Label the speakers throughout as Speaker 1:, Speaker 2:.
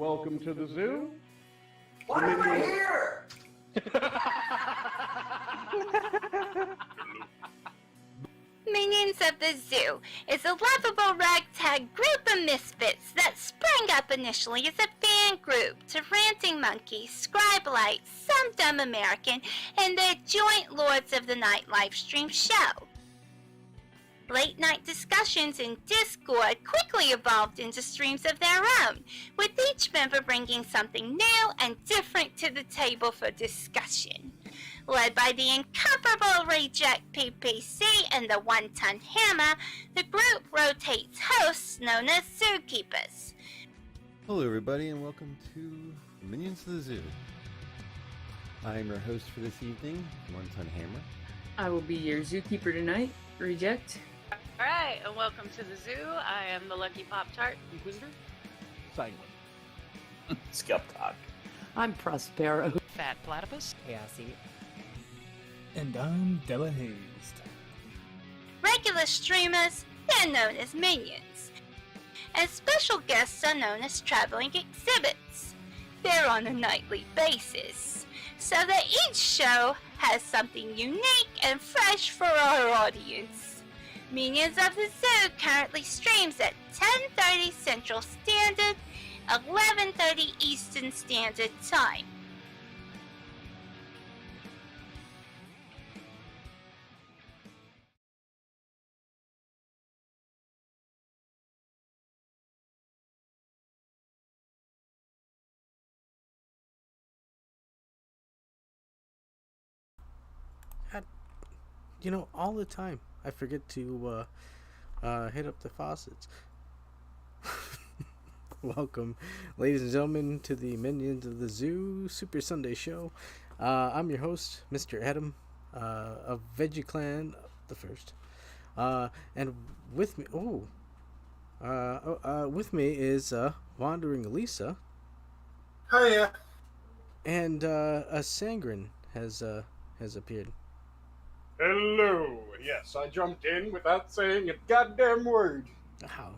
Speaker 1: welcome to the zoo.
Speaker 2: Why am I here?
Speaker 3: Minions of the Zoo is a lovable ragtag group of misfits that sprang up initially as a fan group to Ranting Monkey, Scribe-Lite, Some Dumb American, and their joint Lords of the Night livestream show. Late night discussions in Discord quickly evolved into streams of their own, with each member bringing something new and different to the table for discussion. Led by the incomparable Reject PPC and the One-Ton Hammer, the group rotates hosts known as Zookeepers.
Speaker 4: Hello everybody and welcome to Minions of the Zoo. I'm your host for this evening, One-Ton Hammer.
Speaker 5: I will be your zookeeper tonight, Reject.
Speaker 6: Alright, and welcome to the zoo. I am the Lucky Pop-Tart.
Speaker 1: Inquisitor. Sanguine.
Speaker 2: Skep, Tock.
Speaker 7: I'm Prospero.
Speaker 8: Fat Platypus.
Speaker 7: Chaosy.
Speaker 9: And I'm Della Hazed.
Speaker 3: Regular streamers, they're known as minions. And special guests are known as traveling exhibits. They're on a nightly basis, so that each show has something unique and fresh for our audience. Minions of the Zoo currently streams at 10:30 Central Standard, 11:30 Eastern Standard Time.
Speaker 9: You know, all the time I forget to hit up the faucets. Welcome, ladies and gentlemen, to the Minions of the Zoo Super Sunday Show. I'm your host, Mr. Adam, of Veggie Clan, the first. And with me, with me is Wandering Lisa.
Speaker 2: Hiya.
Speaker 9: And a Sanguine has appeared.
Speaker 1: Hello. Yes, I jumped in without saying a goddamn word.
Speaker 9: Wow,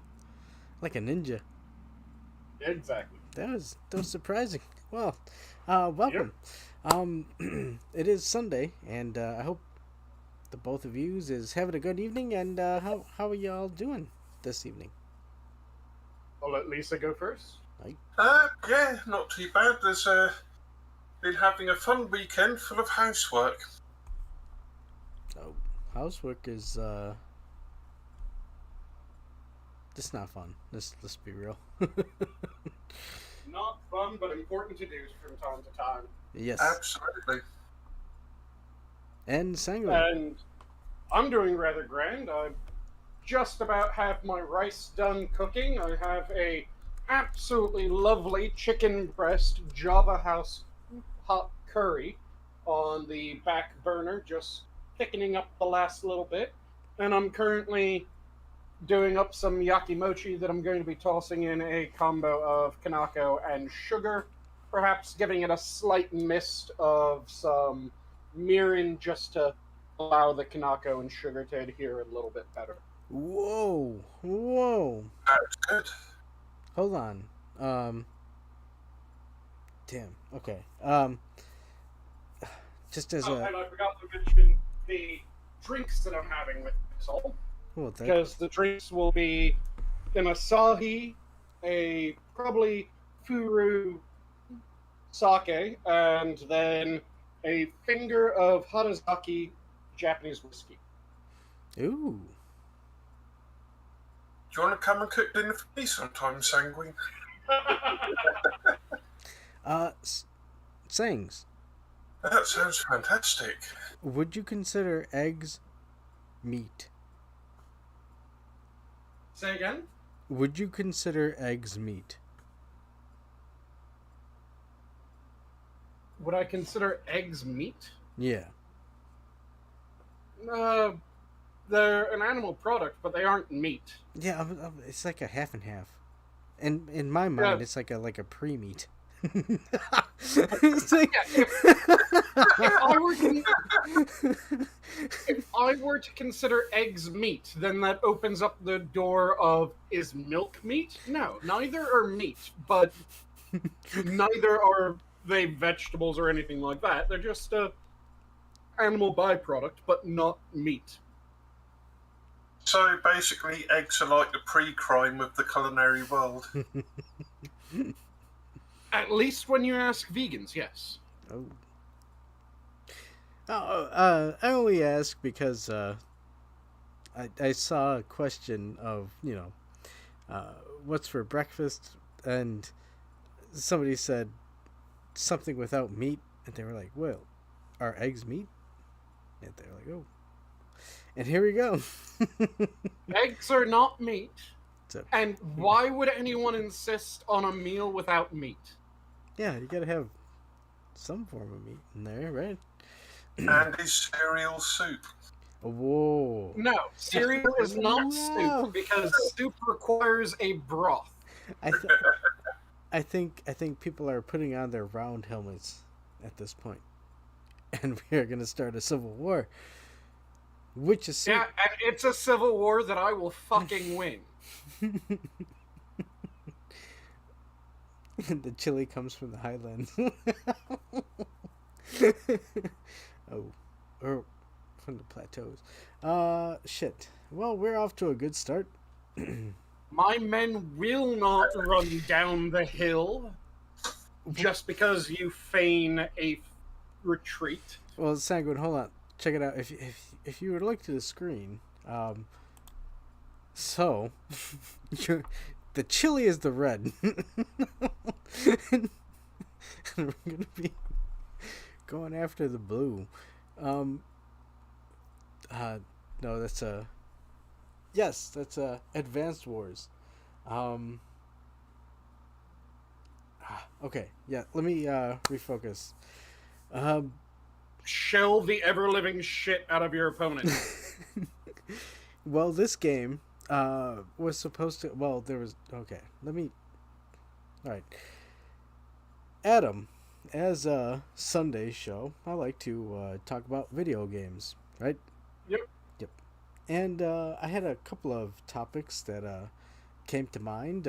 Speaker 9: like a ninja.
Speaker 1: Exactly.
Speaker 9: That was surprising. Well, welcome. Yep. It is Sunday, and I hope the both of yous is having a good evening. And how are y'all doing this evening?
Speaker 1: I'll let Lisa go first.
Speaker 2: Yeah, not too bad. There's been having a fun weekend full of housework.
Speaker 9: Oh, housework is it's not fun. Let's be real.
Speaker 1: Not fun, but important to do from time to time.
Speaker 9: Yes.
Speaker 2: Absolutely.
Speaker 9: And Sanguine.
Speaker 1: And I'm doing rather grand. I just about have my rice done cooking. I have a absolutely lovely chicken breast Java House hot curry on the back burner, just thickening up the last little bit. And I'm currently doing up some yakimochi that I'm going to be tossing in a combo of kanako and sugar, perhaps giving it a slight mist of some mirin just to allow the kanako and sugar to adhere a little bit better.
Speaker 9: Whoa.
Speaker 2: That's good.
Speaker 9: Hold on. Damn. Okay. Just as
Speaker 1: and I forgot to mention the drinks that I'm having with this all. Because the drinks will be an Asahi, a probably Furu sake, and then a finger of Harazaki Japanese whiskey.
Speaker 9: Ooh.
Speaker 2: Do you want to come and cook dinner for me sometime, Sanguine?
Speaker 9: Sangs.
Speaker 2: That sounds fantastic.
Speaker 9: Would you consider eggs meat?
Speaker 1: Say again?
Speaker 9: Would you consider eggs meat?
Speaker 1: Would I consider eggs meat?
Speaker 9: Yeah.
Speaker 1: They're an animal product, but they aren't meat.
Speaker 9: Yeah, it's like a half and half. And in my mind, it's like a pre-meat. It's like...
Speaker 1: If I were to consider eggs meat, then that opens up the door of, is milk meat? No, neither are meat, but Neither are they vegetables or anything like that. They're just a animal byproduct, but not meat.
Speaker 2: So basically, eggs are like the pre-crime of the culinary world.
Speaker 1: At least when you ask vegans, yes.
Speaker 9: Oh. I only ask because I saw a question of, what's for breakfast, and somebody said something without meat, and they were like, well, are eggs meat? And they're like, oh. And here we go.
Speaker 1: Eggs are not meat.
Speaker 9: So,
Speaker 1: And why would anyone insist on a meal without meat?
Speaker 9: yeah, you gotta have some form of meat in there, right?
Speaker 2: And is cereal soup?
Speaker 9: Whoa.
Speaker 1: No, cereal is not
Speaker 9: Wow.
Speaker 1: soup because soup requires a broth.
Speaker 9: I think people are putting on their round helmets at this point, and we are gonna start a civil war. Which is
Speaker 1: Yeah, and it's a civil war that I will fucking win.
Speaker 9: The chili comes from the highlands. Oh, or from the plateaus. Shit. Well, we're off to a good start.
Speaker 1: My men will not run down the hill just because you feign a retreat.
Speaker 9: Well, Sanguine, hold on. Check it out. If you would look to the screen, so the chili is the red. And we're gonna be going after the blue. No, that's that's Advanced Wars. Okay, yeah. Let me refocus.
Speaker 1: Shell the ever-living shit out of your opponent.
Speaker 9: Well, this game was supposed to. Well, there was. Okay, let me. All right. Adam, as a Sunday show, I like to talk about video games, right?
Speaker 1: Yep.
Speaker 9: And I had a couple of topics that came to mind,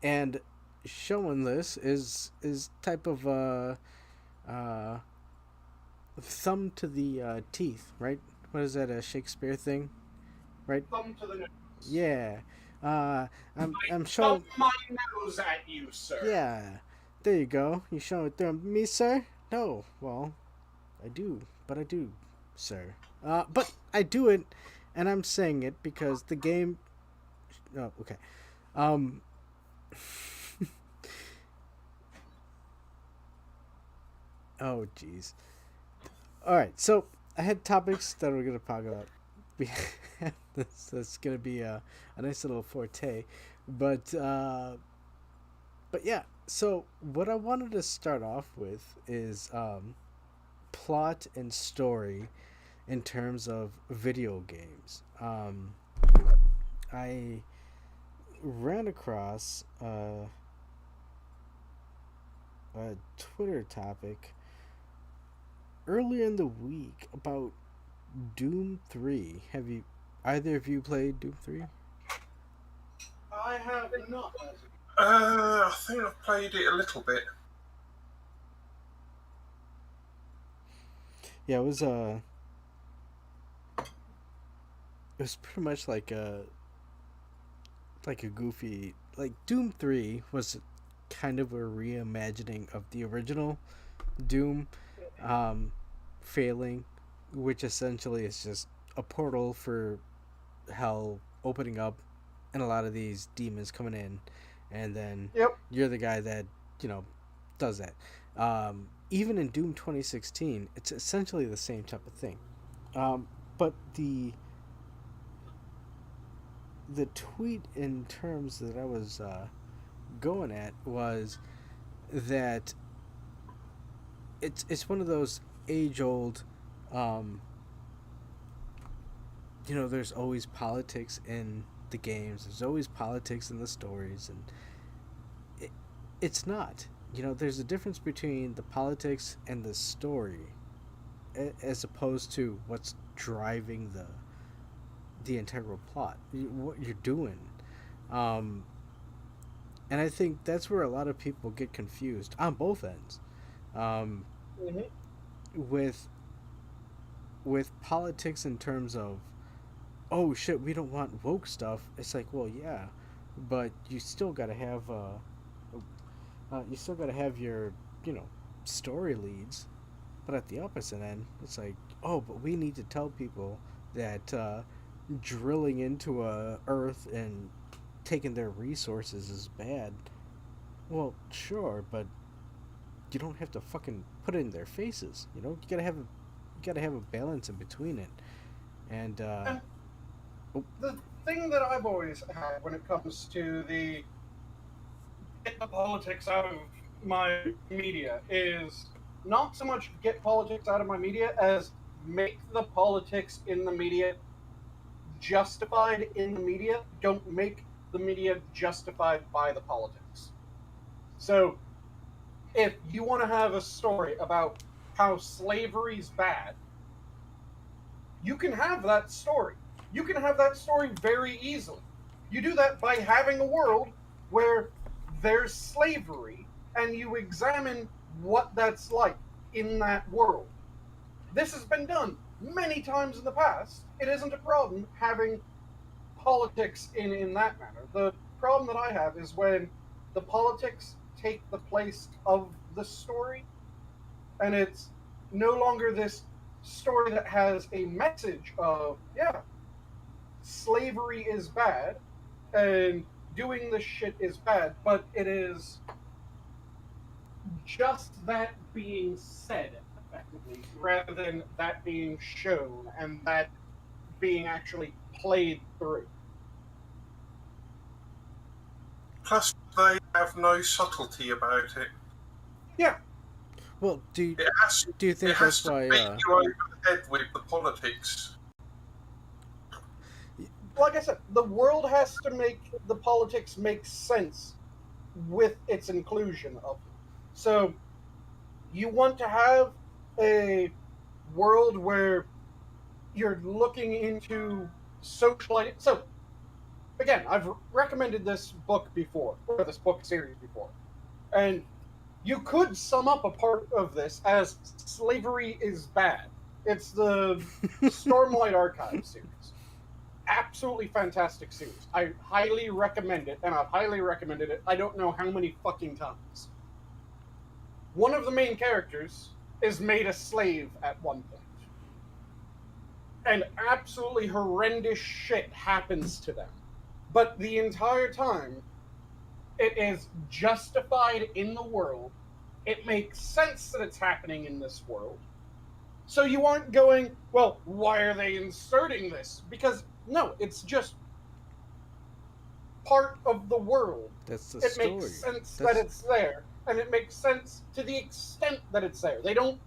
Speaker 9: and showing this is type of thumb to the teeth, right? What is that, a Shakespeare thing, right?
Speaker 1: Thumb to the nose.
Speaker 9: Yeah. I'm
Speaker 1: Thumb
Speaker 9: showing.
Speaker 1: my nose at you, sir.
Speaker 9: Yeah. There you go. You showing it through me, sir? No. Well, I do, sir. But I do it, and I'm saying it because the game. Oh, okay. Oh, jeez. All right. So I had topics that we're gonna talk about. We have this. That's gonna be a nice little forte, but yeah. So what I wanted to start off with is plot and story in terms of video games. I ran across a Twitter topic earlier in the week about Doom 3. Have you either of you played Doom 3?
Speaker 1: I have not.
Speaker 2: I think I've played it a little bit.
Speaker 9: Yeah, it was pretty much like a goofy, like Doom 3 was kind of a reimagining of the original Doom, failing, which essentially is just a portal for hell opening up and a lot of these demons coming in, and then you're the guy that does that. Even in Doom 2016, it's essentially the same type of thing, but the tweet in terms that I was going at was that it's one of those age old, there's always politics in the games, there's always politics in the stories, and it's not. There's a difference between the politics and the story, as opposed to what's driving the integral plot, what you're doing. And I think that's where a lot of people get confused on both ends. Um,
Speaker 1: Mm-hmm.
Speaker 9: with politics in terms of, oh shit, we don't want woke stuff. It's like, well, yeah, but you still gotta have your, story leads. But at the opposite end, it's like, oh, but we need to tell people that drilling into a earth and taking their resources is bad. Well, sure, but you don't have to fucking put it in their faces. You gotta have a balance in between it. And
Speaker 1: The thing that I've always had when it comes to get the politics out of my media is not so much get politics out of my media as make the politics in the media justified in the media. Don't make the media justified by the politics. So, if you want to have a story about how slavery's bad, you can have that story. You can have that story very easily. You do that by having a world where there's slavery and you examine what that's like in that world. This has been done many times in the past. It isn't a problem having politics in that manner. The problem that I have is when the politics take the place of the story, and it's no longer this story that has a message of, yeah, slavery is bad and doing this shit is bad, but it is just that being said effectively rather than that being shown and that being actually played through.
Speaker 2: Plus, they have no subtlety about it.
Speaker 1: Yeah.
Speaker 9: well, do you
Speaker 2: It
Speaker 9: think
Speaker 2: has
Speaker 9: that's
Speaker 2: to
Speaker 9: why?
Speaker 2: beat you over the head with the politics.
Speaker 1: Like I said, the world has to make the politics make sense with its inclusion of it. So you want to have a world where you're looking into social. So again, I've recommended this book before, or this book series before, and you could sum up a part of this as slavery is bad. It's the Stormlight Archive series. Absolutely fantastic series. I highly recommend it, and I've highly recommended it I don't know how many fucking times. One of the main characters is made a slave at one point. And absolutely horrendous shit happens to them. But the entire time, it is justified in the world. It makes sense that it's happening in this world. So you aren't going, well, why are they inserting this? Because, no, it's just part of the world.
Speaker 9: That's the
Speaker 1: It
Speaker 9: story.
Speaker 1: makes sense
Speaker 9: That's-
Speaker 1: that it's there, and it makes sense to the extent that it's there. They don't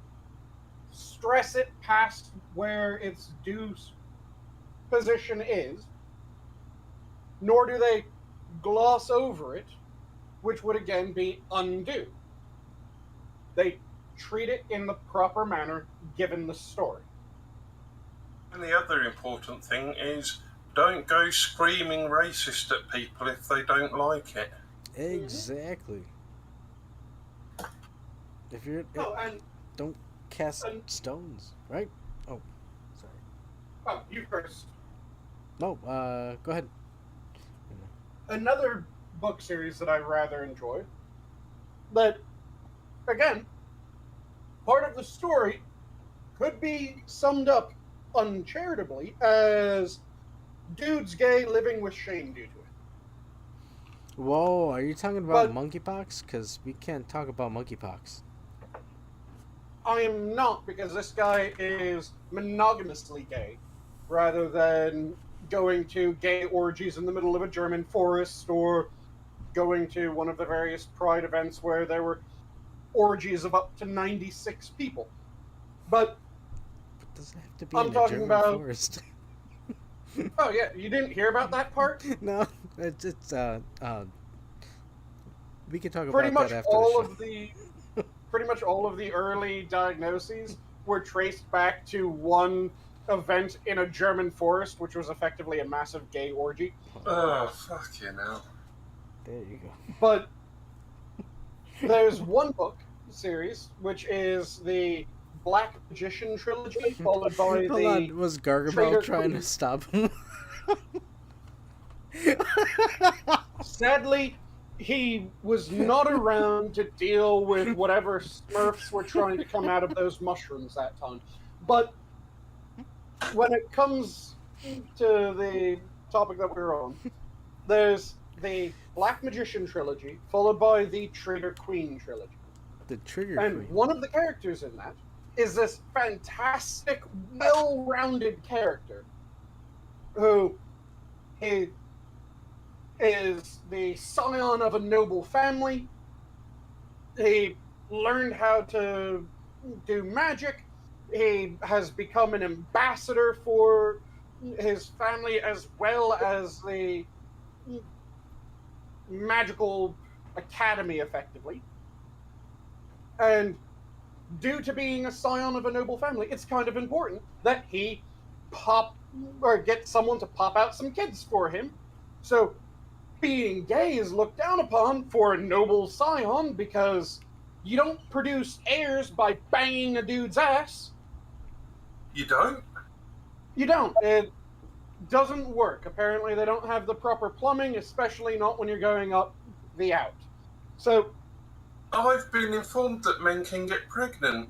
Speaker 1: stress it past where its due position is, nor do they gloss over it, which would again be undue. They treat it in the proper manner given the story.
Speaker 2: And the other important thing is don't go screaming racist at people if they don't like it.
Speaker 9: Exactly. If you're
Speaker 1: Oh, and
Speaker 9: don't cast
Speaker 1: and-
Speaker 9: stones, right? Oh, sorry.
Speaker 1: oh, you first.
Speaker 9: No, go ahead.
Speaker 1: Another book series that I rather enjoy, that, again, part of the story could be summed up uncharitably as dude's gay living with shame due to it.
Speaker 9: Whoa, are you talking about
Speaker 1: But-
Speaker 9: monkeypox? Because we can't talk about monkeypox.
Speaker 1: I am not, because this guy is monogamously gay, rather than going to gay orgies in the middle of a German forest or going to one of the various Pride events where there were orgies of up to 96 people. But,
Speaker 9: But does it have to be
Speaker 1: I'm
Speaker 9: in a
Speaker 1: talking
Speaker 9: German
Speaker 1: about-
Speaker 9: forest?
Speaker 1: oh yeah, you didn't hear about that part?
Speaker 9: No, it's we can talk
Speaker 1: Pretty
Speaker 9: about
Speaker 1: much
Speaker 9: that after
Speaker 1: all
Speaker 9: the show.
Speaker 1: of the pretty much all of the early diagnoses were traced back to one event in a German forest, which was effectively a massive gay orgy.
Speaker 2: Oh, fucking hell.
Speaker 9: There you go.
Speaker 1: But there's one book series, which is the Black Magician trilogy, followed by
Speaker 9: Hold on, was Gargamel
Speaker 1: Trader
Speaker 9: trying
Speaker 1: Queen.
Speaker 9: to stop him?
Speaker 1: Sadly, he was not around to deal with whatever Smurfs were trying to come out of those mushrooms that time. But when it comes to the topic that we're on, there's the Black Magician trilogy, followed by the Trader Queen trilogy.
Speaker 9: The Trigger
Speaker 1: And
Speaker 9: Queen.
Speaker 1: one of the characters in that is this fantastic, well-rounded character who he is the scion of a noble family. He learned how to do magic. He has become an ambassador for his family as well as the magical academy, effectively. And due to being a scion of a noble family, it's kind of important that he get someone to pop out some kids for him. So being gay is looked down upon for a noble scion because you don't produce heirs by banging a dude's ass.
Speaker 2: You don't?
Speaker 1: You don't. It doesn't work. Apparently they don't have the proper plumbing, especially not when you're going up the out. So
Speaker 2: I've been informed that men can get pregnant.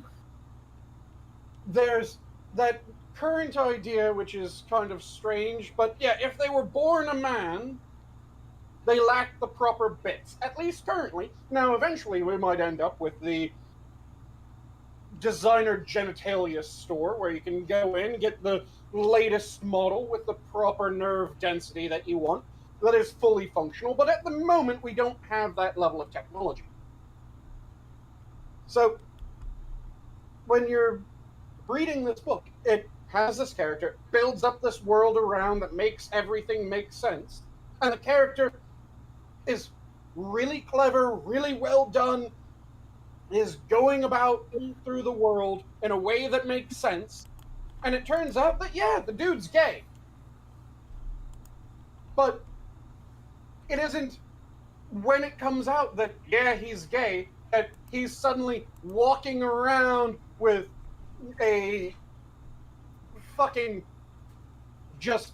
Speaker 1: there's that current idea, which is kind of strange, but yeah, if they were born a man, they lack the proper bits, at least currently. Now, eventually, we might end up with the designer genitalia store, where you can go in and get the latest model with the proper nerve density that you want, that is fully functional, but at the moment, we don't have that level of technology. So, when you're reading this book, it has this character, builds up this world around that makes everything make sense, and the character is really clever, really well done, is going about through the world in a way that makes sense, and it turns out that, yeah, the dude's gay. But it isn't when it comes out that, yeah, he's gay, that he's suddenly walking around with a fucking just...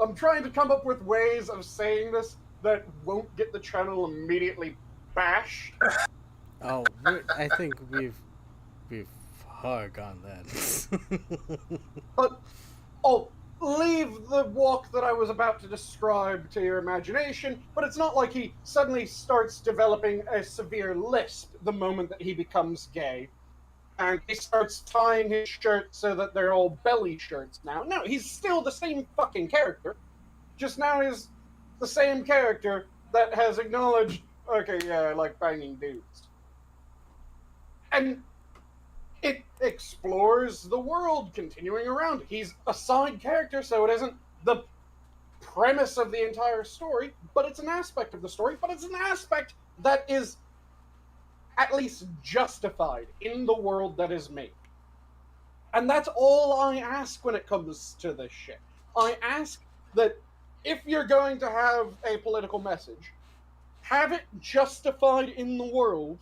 Speaker 1: I'm trying to come up with ways of saying this that won't get the channel immediately bashed.
Speaker 9: Oh, I think we've hard on that.
Speaker 1: But I'll leave the walk that I was about to describe to your imagination, but it's not like he suddenly starts developing a severe lisp the moment that he becomes gay. And he starts tying his shirts so that they're all belly shirts now. No, he's still the same fucking character. Just now he's the same character that has acknowledged, okay, yeah, I like banging dudes. And it explores the world continuing around. He's a side character, so it isn't the premise of the entire story, but it's an aspect of the story, but it's an aspect that is at least justified in the world that is made. And that's all I ask when it comes to this shit. I ask that if you're going to have a political message, have it justified in the world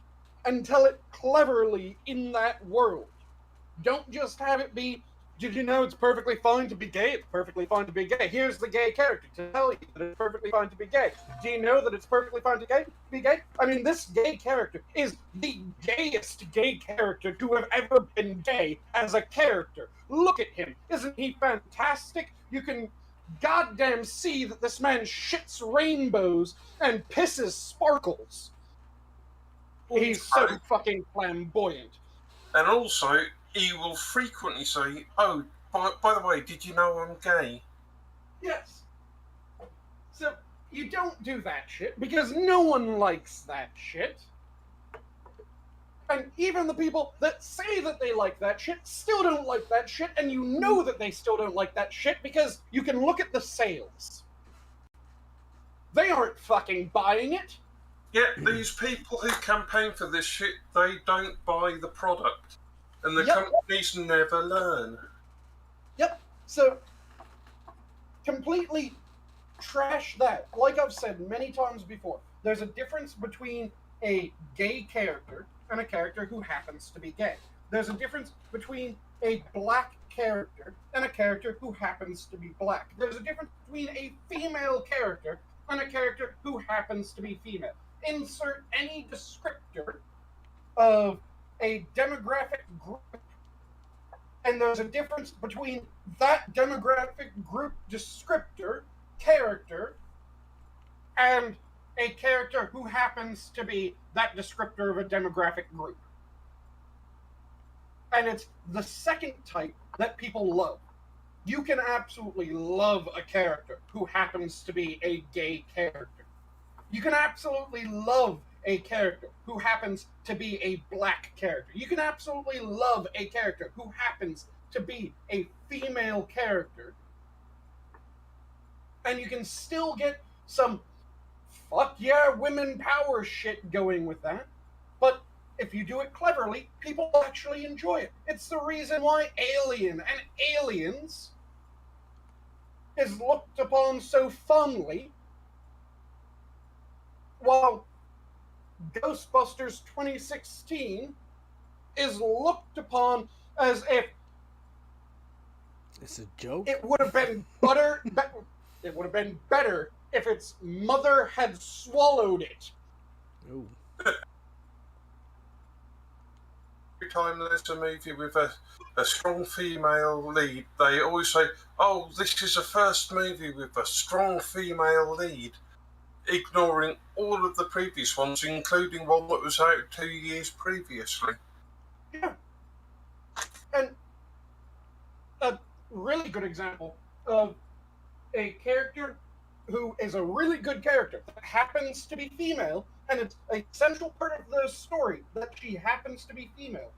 Speaker 1: and tell it cleverly in that world. Don't just have it be, did you know it's perfectly fine to be gay? It's perfectly fine to be gay. Here's the gay character to tell you that it's perfectly fine to be gay. Do you know that it's perfectly fine to be gay? I mean, this gay character is the gayest gay character to have ever been gay as a character. Look at him. Isn't he fantastic? You can goddamn see that this man shits rainbows and pisses sparkles. He's so fucking flamboyant.
Speaker 2: And also, he will frequently say, oh, by the way, did you know I'm gay?
Speaker 1: Yes. So, you don't do that shit, because no one likes that shit. And even the people that say that they like that shit still don't like that shit, and you know that they still don't like that shit because you can look at the sales. They aren't fucking buying it.
Speaker 2: Yet these people who campaign for this shit, they don't buy the product. And the companies never learn.
Speaker 1: Yep. So, completely trash that. Like I've said many times before, there's a difference between a gay character and a character who happens to be gay. There's a difference between a black character and a character who happens to be black. There's a difference between a female character and a character who happens to be female. Insert any descriptor of a demographic group, and there's a difference between that demographic group descriptor character and a character who happens to be that descriptor of a demographic group. And it's the second type that people love. You can absolutely love a character who happens to be a gay character. You can absolutely love a character who happens to be a black character. You can absolutely love a character who happens to be a female character. And you can still get some fuck yeah women power shit going with that. But if you do it cleverly, people actually enjoy it. It's the reason why Alien and Aliens is looked upon so fondly, while Ghostbusters 2016 is looked upon as if
Speaker 9: It's a joke.
Speaker 1: it would have been better. It would have been better if its mother had swallowed it.
Speaker 9: Ooh.
Speaker 2: Every time there's a movie with a strong female lead, they always say, "Oh, this is the first movie with a strong female lead," ignoring all of the previous ones, including one that was out 2 years previously.
Speaker 1: Yeah. And a really good example of a character who is a really good character that happens to be female, and it's a central part of the story that she happens to be female,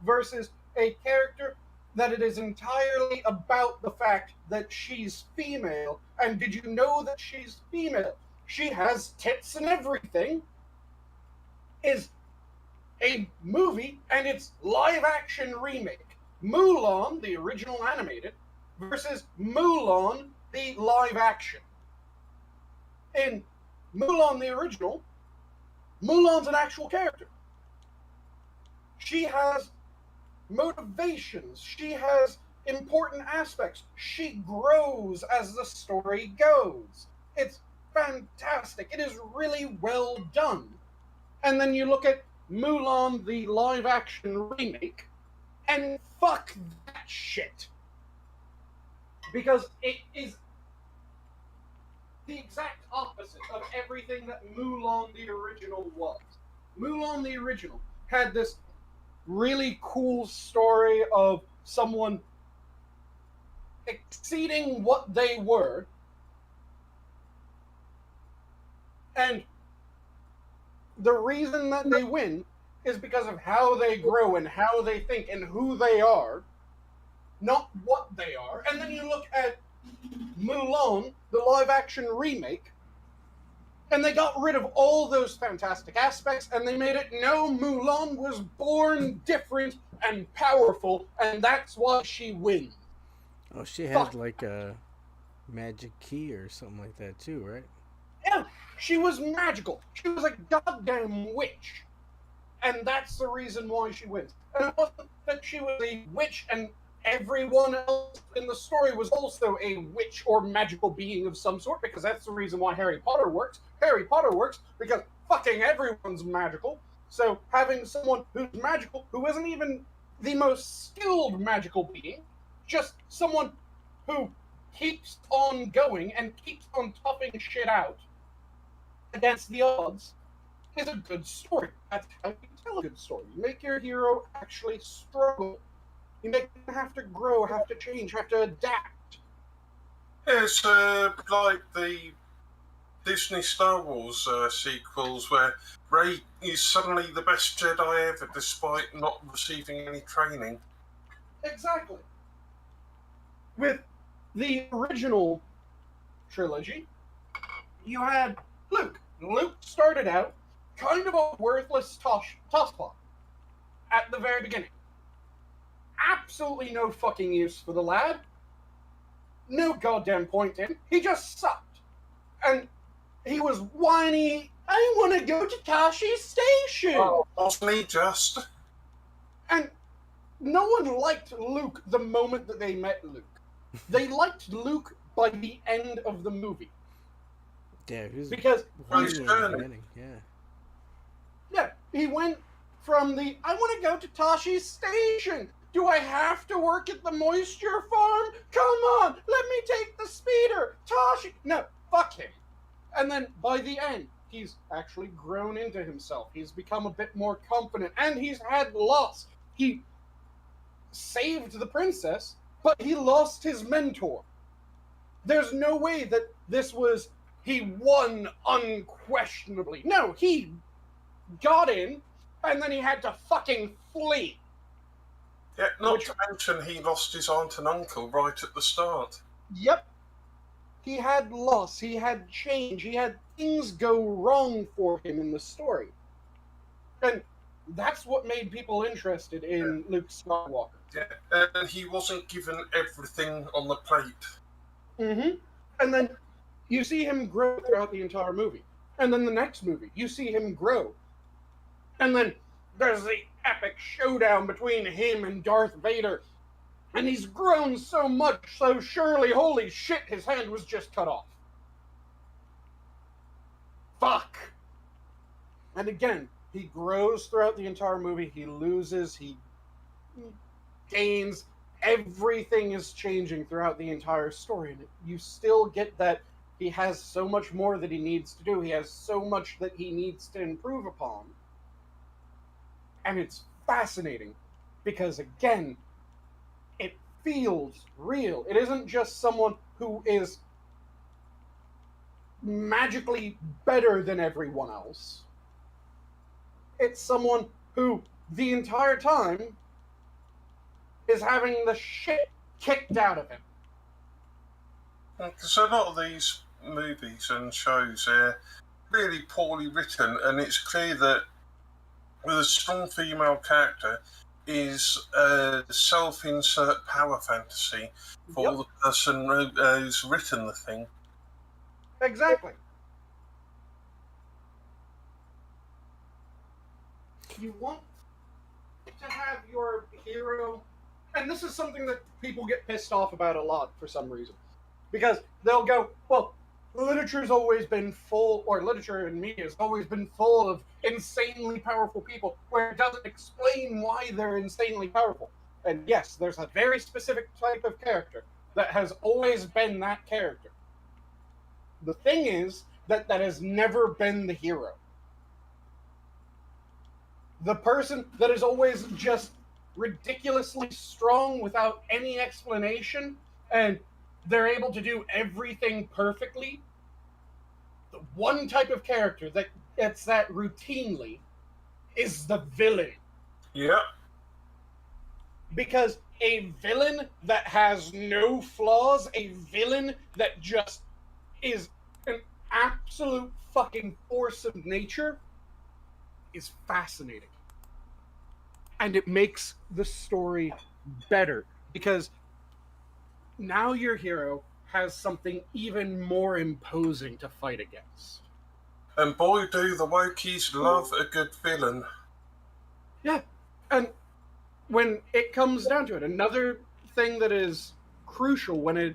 Speaker 1: versus a character that it is entirely about the fact that she's female. And did you know that she's female? She has tits and everything. Is a movie and its live action remake. Mulan, the original animated, versus Mulan, the live action. In Mulan, the original, Mulan's an actual character. She has motivations. She has important aspects. She grows as the story goes. It's fantastic. It is really well done. And then you look at Mulan, the live action remake, and fuck that shit. Because it is the exact opposite of everything that Mulan the original was. Mulan the original had this really cool story of someone exceeding what they were, and the reason that they win is because of how they grow and how they think and who they are, not what they are. And then you look at Mulan, the live-action remake, and they got rid of all those fantastic aspects, and they made it, no, Mulan was born different and powerful, and that's why she wins.
Speaker 9: Oh, she had like a magic key or something like that too, right?
Speaker 1: Yeah, she was magical. She was a goddamn witch. And that's the reason why she wins. And it wasn't that she was a witch and everyone else in the story was also a witch or magical being of some sort, because that's the reason why Harry Potter works. Harry Potter works because fucking everyone's magical. So having someone who's magical, who isn't even the most skilled magical being, just someone who keeps on going and keeps on toughing shit out against the odds, is a good story. That's how you tell a good story. You make your hero actually struggle. You make them have to grow, have to change, have to adapt.
Speaker 2: It's like the Disney Star Wars sequels where Rey is suddenly the best Jedi ever despite not receiving any training.
Speaker 1: Exactly. With the original trilogy, you had Luke. Luke started out kind of a worthless tosspot at the very beginning. Absolutely no fucking use for the lad. No goddamn point in. He just sucked. And he was whiny, I want to go to Tashi's station!
Speaker 2: Oh, wasn't he just?
Speaker 1: And no one liked Luke the moment that they met Luke. They liked Luke by the end of the movie.
Speaker 9: Yeah, he was
Speaker 1: Because
Speaker 9: whiny
Speaker 2: he's
Speaker 9: in the
Speaker 2: turning.
Speaker 9: beginning. Yeah.
Speaker 1: yeah, he went from the I want to go to Tashi's station. Do I have to work at the moisture farm? Come on, let me take the speeder. Tashi, no, fuck him. And then by the end, he's actually grown into himself. He's become a bit more confident, and he's had loss. He saved the princess, but he lost his mentor. There's no way that this was he won unquestionably. No, he got in, and then he had to fucking flee.
Speaker 2: Yeah, not to mention he lost his aunt and uncle right at the start.
Speaker 1: Yep. He had loss, he had change, he had things go wrong for him in the story. And that's what made people interested in Luke Skywalker.
Speaker 2: Yeah, and he wasn't given everything on the plate.
Speaker 1: Mm-hmm. And then you see him grow throughout the entire movie. And then the next movie, you see him grow. And then there's the epic showdown between him and Darth Vader. And he's grown so much, so surely, holy shit, his hand was just cut off. Fuck. And again, he grows throughout the entire movie. He loses, he gains. Everything is changing throughout the entire story. And you still get that he has so much more that he needs to do. He has so much that he needs to improve upon. And it's fascinating because, again, it feels real. It isn't just someone who is magically better than everyone else. It's someone who, the entire time, is having the shit kicked out of him.
Speaker 2: Because a lot of these movies and shows are really poorly written, and it's clear that with a strong female character is a self-insert power fantasy for the person who's written the thing.
Speaker 1: Exactly. You want to have your hero, and this is something that people get pissed off about a lot for some reason, because they'll go, well, literature's always been full, or literature and media has always been full of insanely powerful people, where it doesn't explain why they're insanely powerful. And yes, there's a very specific type of character that has always been that character. The thing is that that has never been the hero. The person that is always just ridiculously strong without any explanation, and they're able to do everything perfectly. The one type of character that gets that routinely is the villain.
Speaker 2: Yeah.
Speaker 1: Because a villain that has no flaws, a villain that just is an absolute fucking force of nature, is fascinating. And it makes the story better, because now your hero has something even more imposing to fight against.
Speaker 2: And boy, do the Wokies love a good villain.
Speaker 1: Yeah, and when it comes down to it, another thing that is crucial when it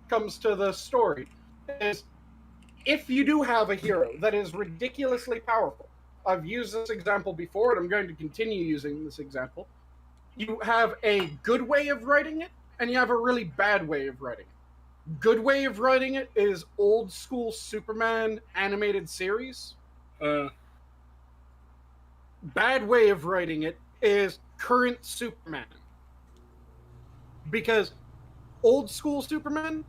Speaker 1: comes to the story is if you do have a hero that is ridiculously powerful, I've used this example before, and I'm going to continue using this example. You have a good way of writing it, and you have a really bad way of writing it. Good way of writing it is old school Superman animated series. Bad way of writing it is current Superman. Because old school Superman,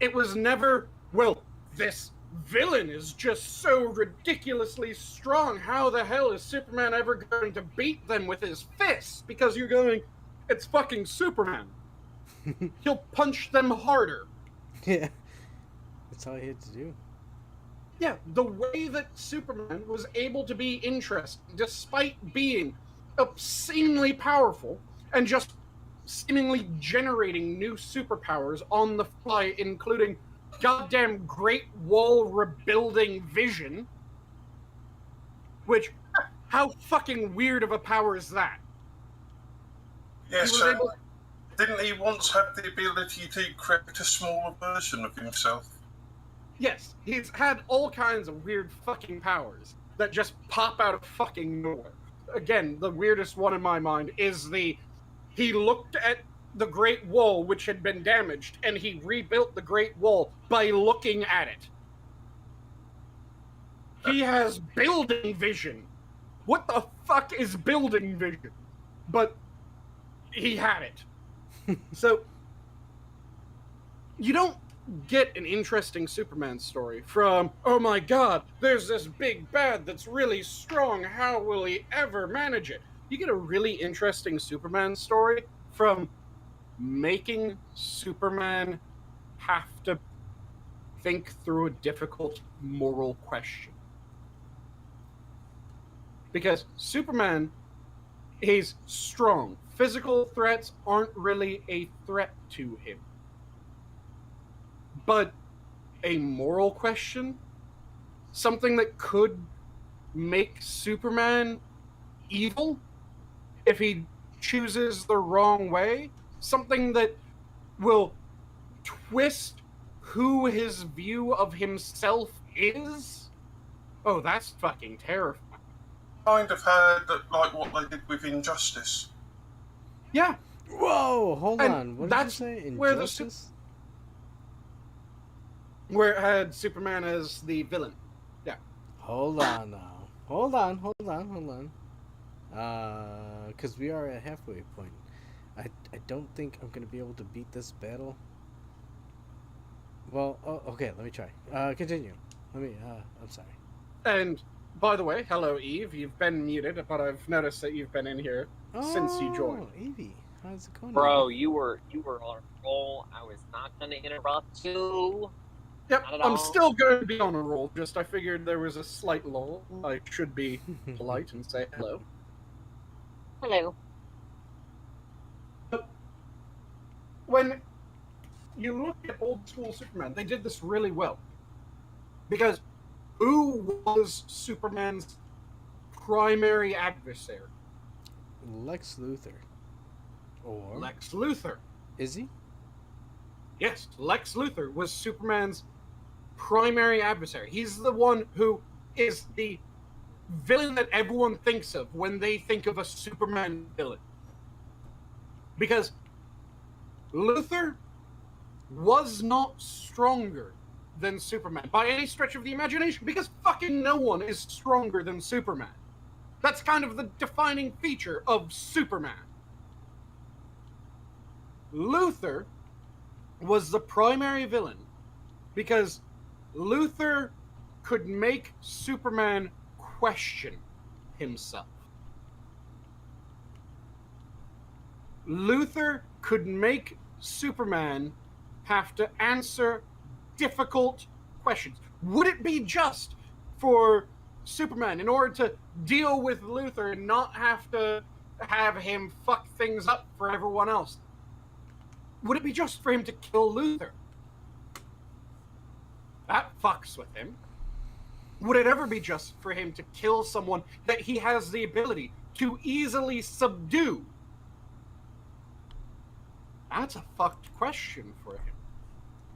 Speaker 1: it was never, well, this villain is just so ridiculously strong. How the hell is Superman ever going to beat them with his fists? Because you're going, it's fucking Superman. He'll punch them harder.
Speaker 9: Yeah. That's all he had to do.
Speaker 1: Yeah, the way that Superman was able to be interesting, despite being obscenely powerful and just seemingly generating new superpowers on the fly, including goddamn Great Wall rebuilding vision. Which, how fucking weird of a power is that?
Speaker 2: Yes,
Speaker 1: He was able.
Speaker 2: didn't he once have the ability to create a smaller version of himself?
Speaker 1: Yes, he's had all kinds of weird fucking powers that just pop out of fucking nowhere. Again, the weirdest one in my mind is he looked at the Great Wall, which had been damaged, and he rebuilt the Great Wall by looking at it. He has building vision. What the fuck is building vision? But he had it. So, you don't get an interesting Superman story from, oh my god, there's this big bad that's really strong, how will he ever manage it? You get a really interesting Superman story from making Superman have to think through a difficult moral question. Because Superman, he's strong. Physical threats aren't really a threat to him. But a moral question? Something that could make Superman evil if he chooses the wrong way? Something that will twist who his view of himself is? Oh, that's fucking terrifying.
Speaker 2: Kind of had like what they did with Injustice.
Speaker 1: Yeah.
Speaker 9: Whoa, hold
Speaker 1: And
Speaker 9: on. What
Speaker 1: that's
Speaker 9: did you say?
Speaker 1: where
Speaker 9: Injustice?
Speaker 1: Where it had Superman as the villain. Yeah.
Speaker 9: Hold on now. Hold on. Because we are at halfway point. I don't think I'm going to be able to beat this battle. Well, okay, let me try. Continue. I'm sorry.
Speaker 1: And, by the way, hello, Eve. You've been muted, but I've noticed that you've been in here since you joined.
Speaker 9: Evie, how's it going?
Speaker 8: Bro, you were on a roll. I was not going to interrupt you.
Speaker 1: Yep,
Speaker 8: Not at
Speaker 1: I'm
Speaker 8: all.
Speaker 1: still going to be on a roll. Just I figured there was a slight lull. I should be polite and say hello.
Speaker 8: Hello.
Speaker 1: When you look at old school Superman, they did this really well. Because who was Superman's primary adversary?
Speaker 9: Lex Luthor. Or
Speaker 1: Lex Luthor.
Speaker 9: is he?
Speaker 1: Yes, Lex Luthor was Superman's primary adversary. He's the one who is the villain that everyone thinks of when they think of a Superman villain. Because Luthor was not stronger than Superman by any stretch of the imagination, because fucking no one is stronger than Superman. That's kind of the defining feature of Superman. Luthor was the primary villain because Luthor could make Superman question himself. Luthor could make Superman have to answer difficult questions. Would it be just for Superman, in order to deal with Luthor and not have to have him fuck things up for everyone else, would it be just for him to kill Luthor? That fucks with him. Would it ever be just for him to kill someone that he has the ability to easily subdue? That's a fucked question for him.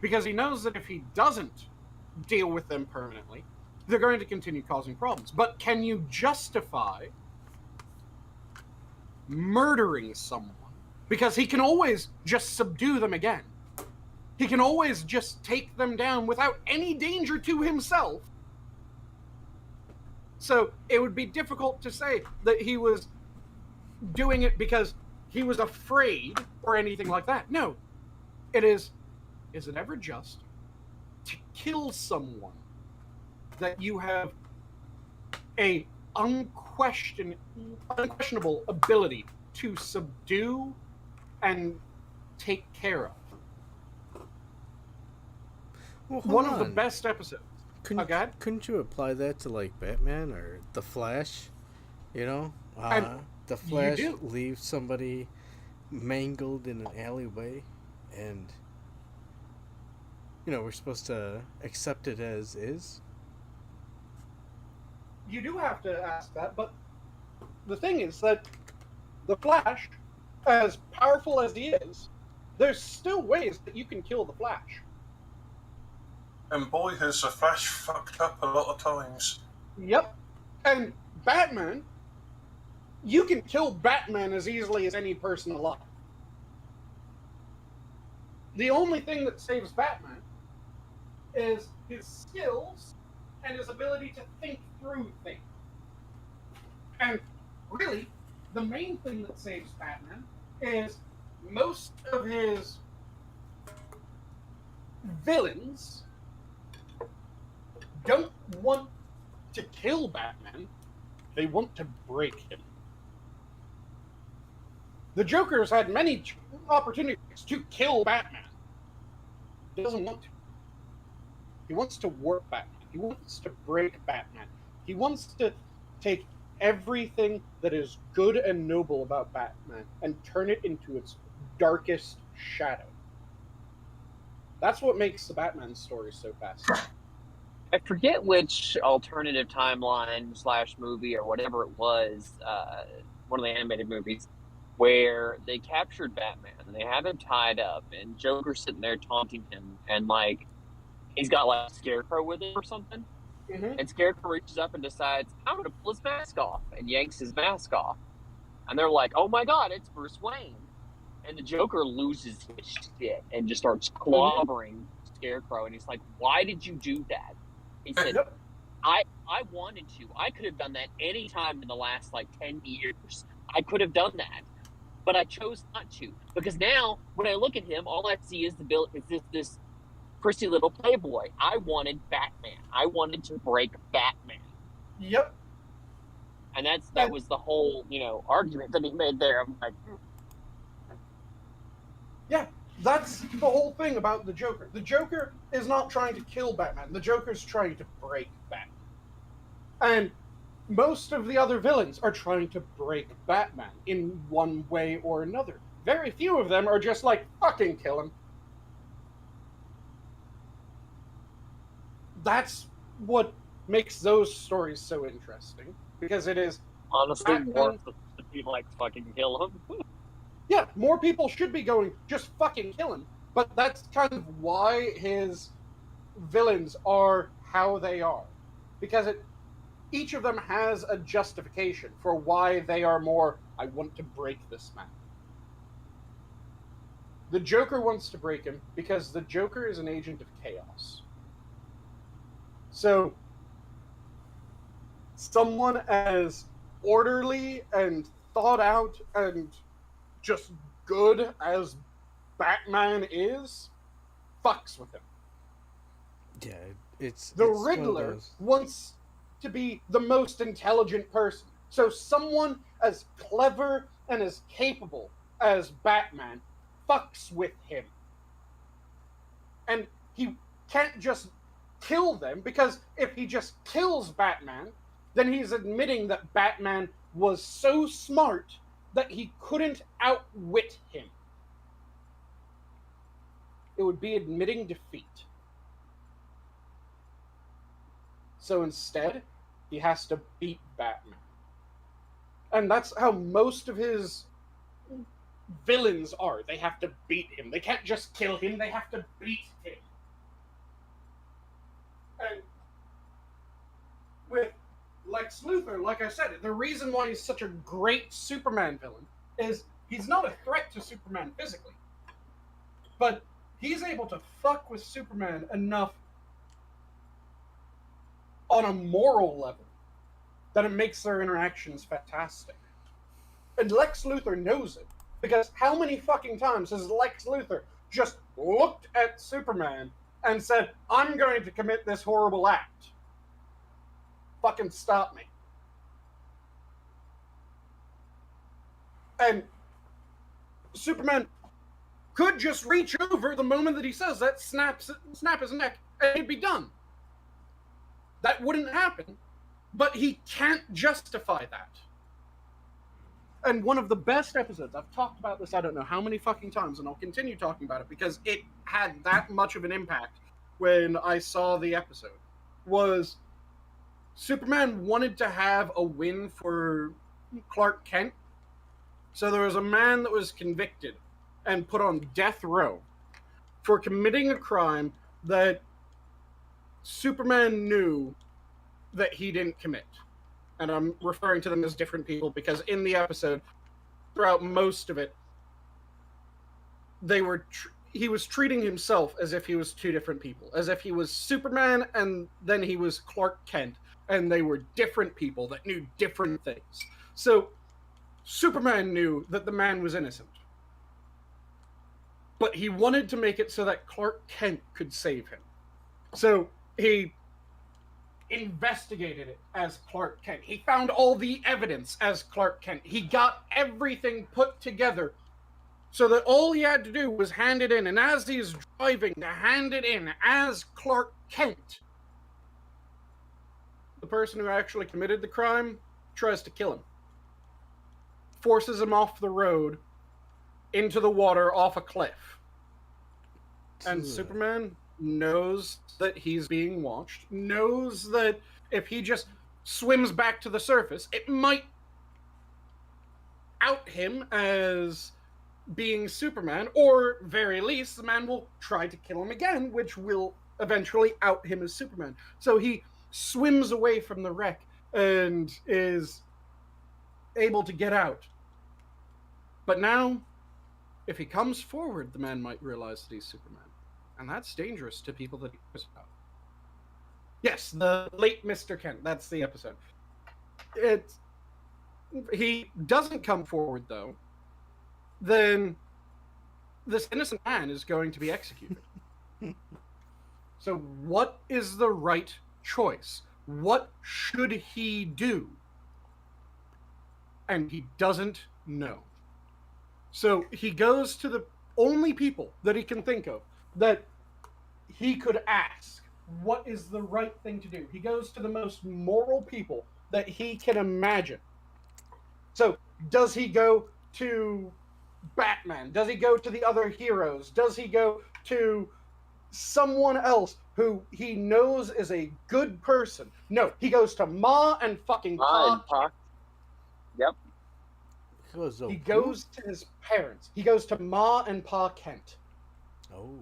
Speaker 1: Because he knows that if he doesn't deal with them permanently, they're going to continue causing problems. But can you justify murdering someone? Because he can always just subdue them again. He can always just take them down without any danger to himself. So it would be difficult to say that he was doing it because he was afraid or anything like that. No. It is it ever just to kill someone that you have a unquestionable ability to subdue and take care of?
Speaker 9: Well,
Speaker 1: One of the best episodes.
Speaker 9: Couldn't you apply that to like Batman or The Flash? You know, The Flash leaves somebody mangled in an alleyway, and we're supposed to accept it as is.
Speaker 1: You do have to ask that, but the thing is that the Flash, as powerful as he is, there's still ways that you can kill the Flash.
Speaker 2: And boy, has the Flash fucked up a lot of times.
Speaker 1: Yep. And Batman, you can kill Batman as easily as any person alive. The only thing that saves Batman is his skills and his ability to think through things. And really, the main thing that saves Batman is most of his villains don't want to kill Batman, they want to break him. The Joker's had many opportunities to kill Batman. He doesn't want to. He wants to warp Batman. He wants to break Batman. He wants to take everything that is good and noble about Batman and turn it into its darkest shadow. That's what makes the Batman story so fascinating.
Speaker 8: I forget which alternative timeline / movie or whatever it was, one of the animated movies, where they captured Batman and they have him tied up and Joker's sitting there taunting him and like he's got like a Scarecrow with him or something.
Speaker 1: Mm-hmm.
Speaker 8: And Scarecrow reaches up and decides, I'm going to pull his mask off, and yanks his mask off. And they're like, oh my god, it's Bruce Wayne. And the Joker loses his shit and just starts clobbering Scarecrow. And he's like, why did you do that? He said, I wanted to. I could have done that any time in the last, 10 years. I could have done that. But I chose not to. Because now, when I look at him, all I see is this prissy little playboy. I wanted Batman. I wanted to break Batman.
Speaker 1: Yep.
Speaker 8: And that was the whole, argument that he made there. I'm like,
Speaker 1: yeah, that's the whole thing about the Joker. The Joker is not trying to kill Batman. The Joker's trying to break Batman. And most of the other villains are trying to break Batman in one way or another. Very few of them are just like, fucking kill him. That's what makes those stories so interesting, because it is
Speaker 8: honestly
Speaker 1: Batman,
Speaker 8: more to be like, fucking kill him.
Speaker 1: Yeah, more people should be going, just fucking kill him. But that's kind of why his villains are how they are. Because each of them has a justification for why they are more, I want to break this man. The Joker wants to break him because the Joker is an agent of chaos. So, someone as orderly and thought out and just good as Batman is, fucks with him.
Speaker 9: Yeah, it's
Speaker 1: the Riddler wants to be the most intelligent person. So someone as clever and as capable as Batman fucks with him. And he can't just kill them, because if he just kills Batman, then he's admitting that Batman was so smart that he couldn't outwit him. It would be admitting defeat. So instead, he has to beat Batman. And that's how most of his villains are. They have to beat him. They can't just kill him, they have to beat him. And with Lex Luthor, like I said, the reason why he's such a great Superman villain is he's not a threat to Superman physically. But he's able to fuck with Superman enough on a moral level that it makes their interactions fantastic. And Lex Luthor knows it, because how many fucking times has Lex Luthor just looked at Superman and said, I'm going to commit this horrible act. Fucking stop me. And Superman could just reach over the moment that he says that, snap his neck, and he'd be done. That wouldn't happen, but he can't justify that. And one of the best episodes, I've talked about this I don't know how many fucking times, and I'll continue talking about it because it had that much of an impact when I saw the episode was Superman wanted to have a win for Clark Kent. So there was a man that was convicted and put on death row for committing a crime that Superman knew that he didn't commit. And I'm referring to them as different people because in the episode, throughout most of it, he was treating himself as if he was two different people, as if he was Superman and then he was Clark Kent, and they were different people that knew different things. So Superman knew that the man was innocent, but he wanted to make it so that Clark Kent could save him. So he investigated it as Clark Kent. He found all the evidence as Clark Kent. He got everything put together so that all he had to do was hand it in. And as he's driving to hand it in as Clark Kent, the person who actually committed the crime tries to kill him. Forces him off the road into the water off a cliff. And Superman knows that he's being watched, knows that if he just swims back to the surface, it might out him as being Superman, or very least, the man will try to kill him again, which will eventually out him as Superman. So he swims away from the wreck and is able to get out. But now, if he comes forward, the man might realize that he's Superman. And that's dangerous to people that he cares about. Yes, the late Mr. Kent. That's the episode. He doesn't come forward, though. Then this innocent man is going to be executed. So what is the right choice? What should he do? And he doesn't know. So he goes to the only people that he can think of that he could ask, what is the right thing to do? He goes to the most moral people that he can imagine. So, does he go to Batman? Does he go to the other heroes? Does he go to someone else who he knows is a good person? No, he goes to Ma and fucking Pa.
Speaker 8: Yep.
Speaker 1: He goes to his parents. He goes to Ma and Pa Kent.
Speaker 9: Oh.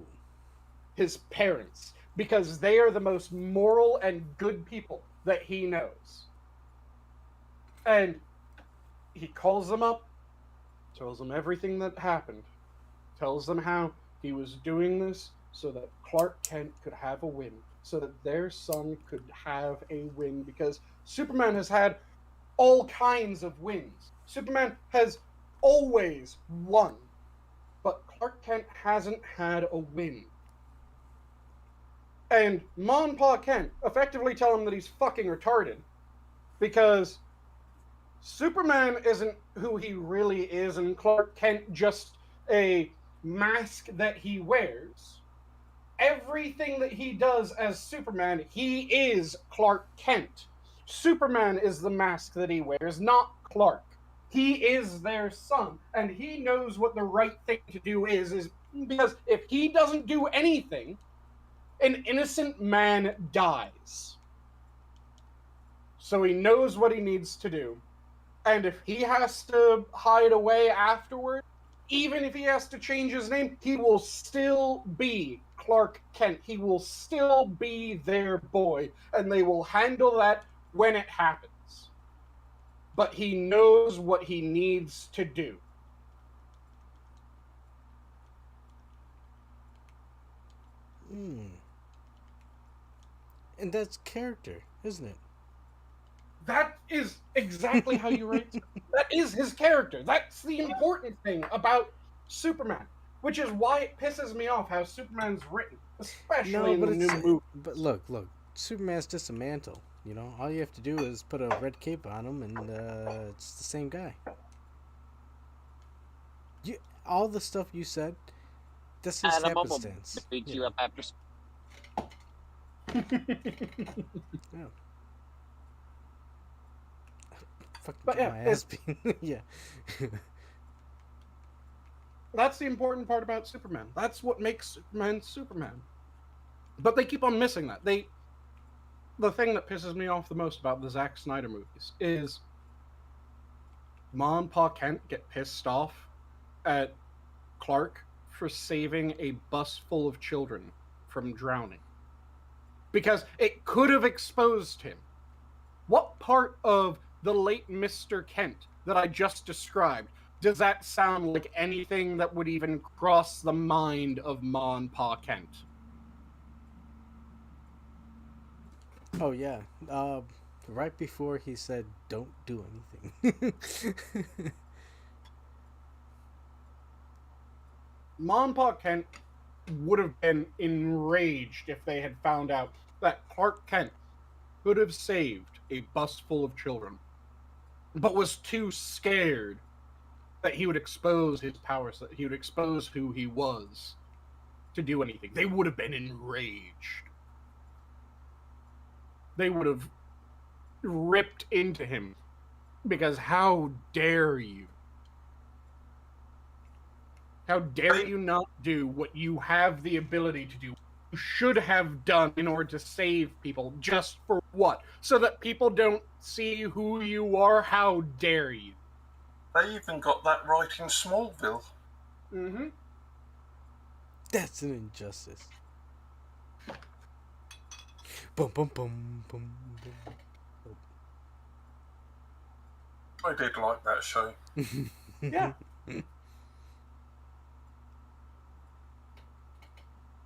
Speaker 1: His parents, because they are the most moral and good people that he knows. And he calls them up, tells them everything that happened, tells them how he was doing this so that Clark Kent could have a win, so that their son could have a win, because Superman has had all kinds of wins. Superman has always won, but Clark Kent hasn't had a win. And Ma and Pa Kent effectively tell him that he's fucking retarded, because Superman isn't who he really is, and Clark Kent just a mask that he wears. Everything that he does as Superman, he is Clark Kent. Superman is the mask that he wears, not Clark. He is their son, and he knows what the right thing to do is because if he doesn't do anything, an innocent man dies. So he knows what he needs to do. And if he has to hide away afterward, even if he has to change his name, he will still be Clark Kent. He will still be their boy. And they will handle that when it happens. But he knows what he needs to do.
Speaker 9: And that's character, isn't it?
Speaker 1: That is exactly how you write. That is his character. That's the important thing about Superman, which is why it pisses me off how Superman's written, especially in the new movie.
Speaker 9: But look, Superman's just a mantle. You know, all you have to do is put a red cape on him, and it's the same guy. All the stuff you said, that's his happenstance.
Speaker 8: Beat you up after.
Speaker 9: Yeah.
Speaker 1: But yeah,
Speaker 9: my ass being, yeah.
Speaker 1: That's the important part about Superman. That's what makes Superman Superman. But they keep on missing that. The thing that pisses me off the most about the Zack Snyder movies is Ma and Pa Kent get pissed off at Clark for saving a bus full of children from drowning. Because it could have exposed him. What part of the late Mr. Kent that I just described does that sound like anything that would even cross the mind of Ma and Pa Kent?
Speaker 9: Oh yeah. Right before he said, "Don't do anything."
Speaker 1: Ma and Pa Kent would have been enraged if they had found out that Clark Kent could have saved a bus full of children, but was too scared that he would expose his powers, that he would expose who he was to do anything. They would have been enraged. They would have ripped into him because how dare you? How dare you not do what you have the ability to do? You should have done in order to save people. Just for what? So that people don't see who you are? How dare you?
Speaker 2: They even got that right in Smallville.
Speaker 1: Mm-hmm.
Speaker 9: That's an injustice. Boom, boom, boom, boom, boom.
Speaker 2: I did like that show.
Speaker 1: Yeah.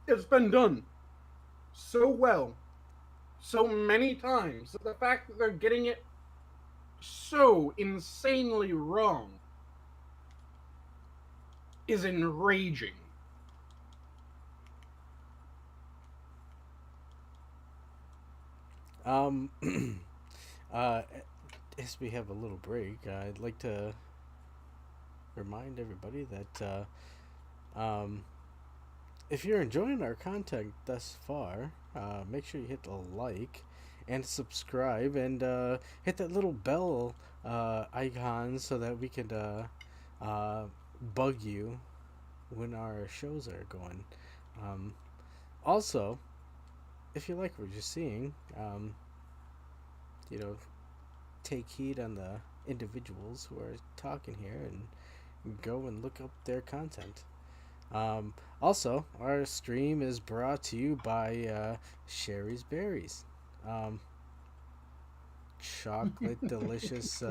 Speaker 1: It's been done so well, so many times, that the fact that they're getting it so insanely wrong is enraging.
Speaker 9: As we have a little break, I'd like to remind everybody that if you're enjoying our content thus far, make sure you hit the like and subscribe and hit that little bell icon so that we can bug you when our shows are going. Also, if you like what you're seeing, take heed on the individuals who are talking here and go and look up their content. Also, our stream is brought to you by Sherry's Berries. Chocolate delicious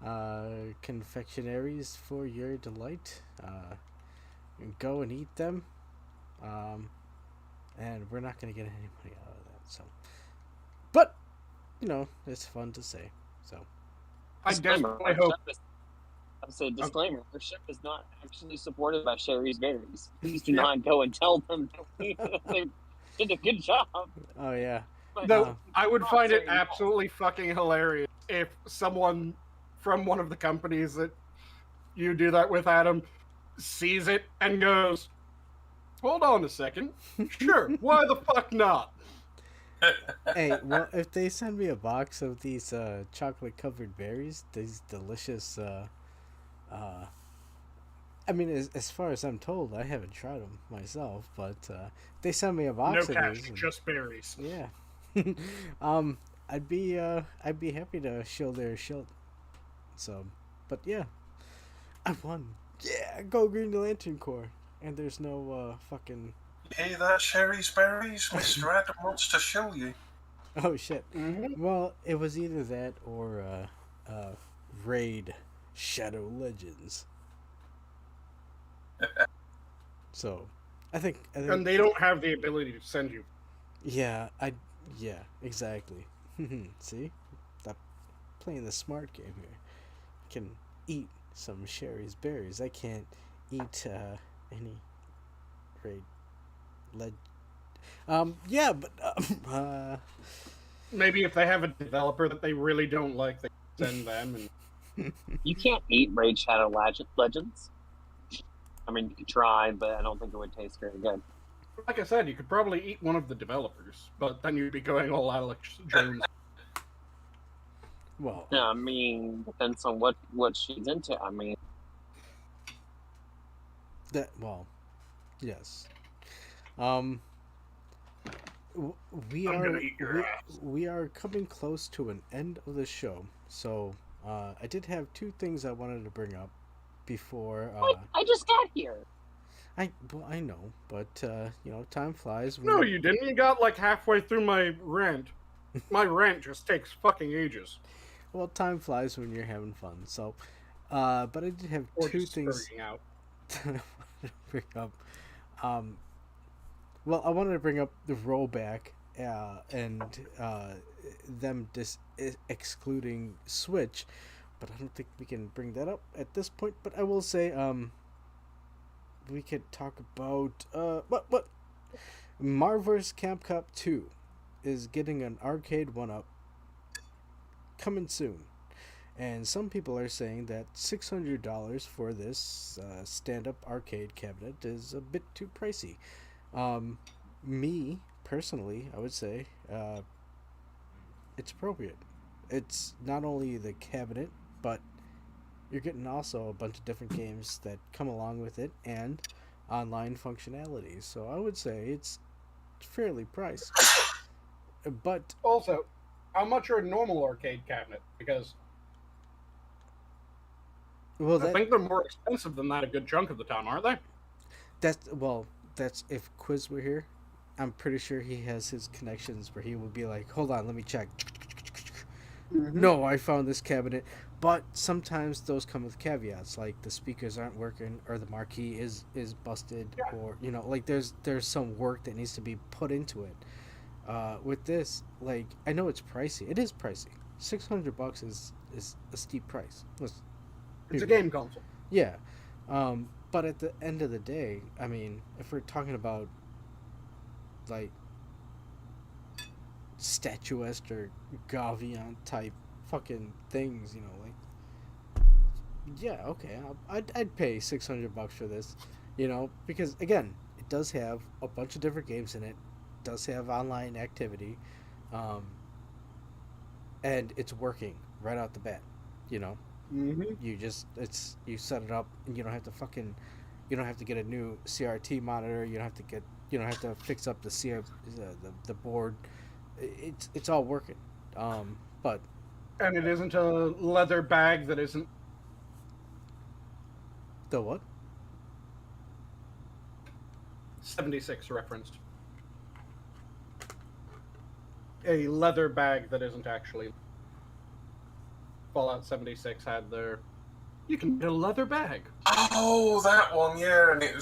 Speaker 9: confectionaries for your delight. Go and eat them. And we're not going to get any money out of that. So, but, it's fun to say. So,
Speaker 1: I desperately hope.
Speaker 8: I would say disclaimer: our ship is not actually supported by Sherry's Berries. Please do not go and tell them they did a good job.
Speaker 9: Oh yeah.
Speaker 1: No, I would find it absolutely fucking hilarious if someone from one of the companies that you do that with, Adam, sees it and goes, "Hold on a second. Sure, why the fuck not?"
Speaker 9: Hey, well, if they send me a box of these chocolate-covered berries, these delicious, I mean, as far as I'm told, I haven't tried them myself, but they send me a box
Speaker 1: No
Speaker 9: of
Speaker 1: cash,
Speaker 9: these.
Speaker 1: just berries.
Speaker 9: Yeah. I'd be happy to show their shield. So, but yeah, I won. Yeah, go Green Lantern Corps. And there's no fucking.
Speaker 2: You hear that, Sherry's Berries? Mr. Adam wants to show you.
Speaker 9: Oh shit.
Speaker 1: Mm-hmm.
Speaker 9: Well, it was either that or Raid Shadow Legends. So, I think.
Speaker 1: And they don't have the ability to send you.
Speaker 9: Yeah, exactly. See? Stop playing the smart game here. I can eat some Sherry's Berries. I can't eat any Raid yeah, but
Speaker 1: Maybe if they have a developer that they really don't like, they send them. And
Speaker 8: you can't eat Raid Shadow Legends. I mean, you could try, but I don't think it would taste very good.
Speaker 1: like I said, you could probably eat one of the developers, but then you'd be going all Alex Jones.
Speaker 9: well,
Speaker 8: Yeah, I mean, depends on what she's into. I mean,
Speaker 9: yes. We
Speaker 1: I'm
Speaker 9: are
Speaker 1: gonna eat your ass.
Speaker 9: we are coming close to an end of the show, so I did have two things I wanted to bring up before.
Speaker 8: What? I just got here.
Speaker 9: I know, but time flies.
Speaker 1: No, you didn't. You got like halfway through my rant. My rant just takes fucking ages.
Speaker 9: Well, time flies when you're having fun. So, but I did have
Speaker 1: Or
Speaker 9: two
Speaker 1: just
Speaker 9: things
Speaker 1: scurrying out.
Speaker 9: that I wanted to bring up. Well, I wanted to bring up the rollback and them excluding Switch, but I don't think we can bring that up at this point. But I will say, we could talk about what Marvel's Camp Cup 2 is getting an arcade one-up coming soon. And some people are saying that $600 for this stand-up arcade cabinet is a bit too pricey. Me, personally, I would say it's appropriate. It's not only the cabinet, but you're getting also a bunch of different games that come along with it and online functionalities. So I would say it's fairly priced. But
Speaker 1: Also, how much are a normal arcade cabinet? Because
Speaker 9: well,
Speaker 1: I think they're more expensive than that a good chunk of the time, aren't they?
Speaker 9: That's if Quiz were here. I'm pretty sure he has his connections where he would be like, hold on, let me check. No, I found this cabinet. But sometimes those come with caveats, like the speakers aren't working or the marquee is busted, or like there's some work that needs to be put into it. With this, like, I know it's pricey. It is pricey. $600 is a steep price.
Speaker 1: It's a game console.
Speaker 9: Yeah. But at the end of the day, I mean, if we're talking about like statuesque or Gavion type fucking things, like, yeah, okay, I'd pay $600 for this, because again, it does have a bunch of different games in it, does have online activity, and it's working right out the bat,
Speaker 1: Mm-hmm.
Speaker 9: You set it up and you don't have to get a new CRT monitor, you don't have to fix up the board. It's all working. But
Speaker 1: And it isn't a leather bag that isn't
Speaker 9: the what?
Speaker 1: 76 referenced. A leather bag that isn't actually. Fallout 76 had their. You can get a leather bag.
Speaker 2: Oh, that one, yeah, and it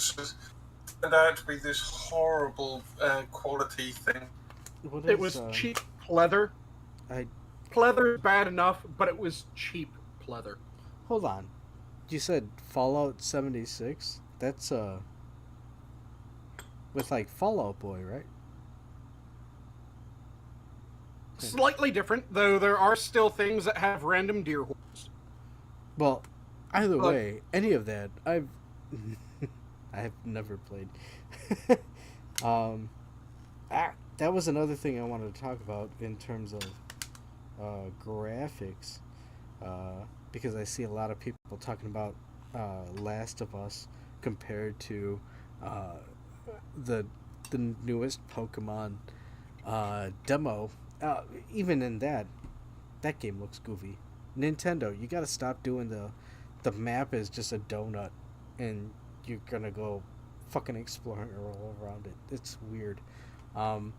Speaker 2: turned out to be this horrible quality thing.
Speaker 1: It was cheap pleather. Pleather's bad enough, but it was cheap pleather.
Speaker 9: Hold on. You said Fallout 76? That's with like Fallout Boy, right?
Speaker 1: Slightly different, though there are still things that have random deer horns.
Speaker 9: Well, either way, any of that, I have never played. That was another thing I wanted to talk about in terms of graphics, because I see a lot of people talking about Last of Us compared to the newest Pokemon demo. Even in that game looks goofy. Nintendo, you gotta stop doing the map is just a donut and you're gonna go fucking exploring all around it. It's weird. But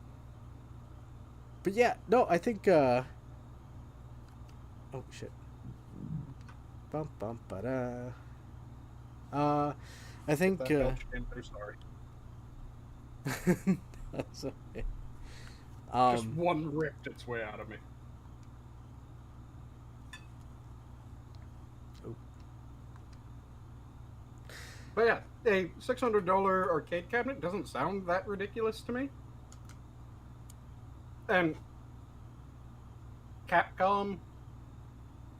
Speaker 9: yeah, no, I think oh shit. Bum bum ba I think
Speaker 1: I'm sorry.
Speaker 9: that's okay.
Speaker 1: Just one ripped its way out of me.
Speaker 9: Oh.
Speaker 1: But yeah, a $600 arcade cabinet doesn't sound that ridiculous to me. And Capcom,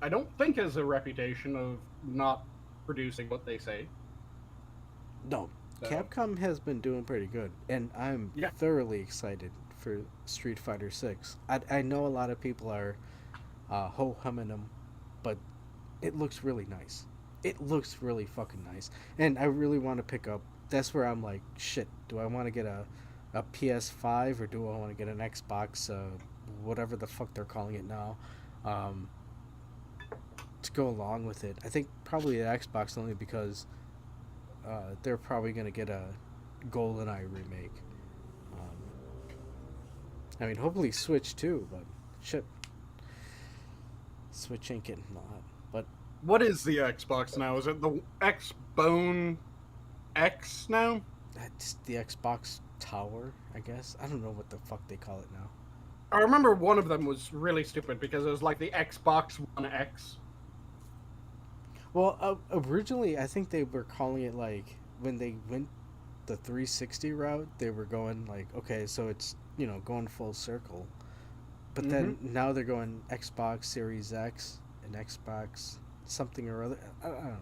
Speaker 1: I don't think has a reputation of not producing what they say.
Speaker 9: No,
Speaker 1: So,
Speaker 9: Capcom has been doing pretty good, and I'm
Speaker 1: Yeah.
Speaker 9: thoroughly excited for Street Fighter 6. I know a lot of people are ho-humming them, but it looks really nice. It looks really fucking nice, and I really want to pick up. That's where I'm like, shit. Do I want to get a a PS5 or do I want to get an Xbox, whatever the fuck they're calling it now, to go along with it. I think probably the Xbox only because they're probably going to get a GoldenEye remake. I mean, hopefully Switch too, but shit. Switch ain't getting a lot. But
Speaker 1: What is the Xbox now? Is it the Xbone X now?
Speaker 9: that's the Xbox Tower, I guess. I don't know what the fuck they call it now.
Speaker 1: I remember one of them was really stupid because it was like the Xbox One X.
Speaker 9: Well, originally, I think they were calling it like when they went the 360 route, they were going like, okay, so it's, you know, going full circle. But then now they're going Xbox Series X and Xbox something or other. I don't know.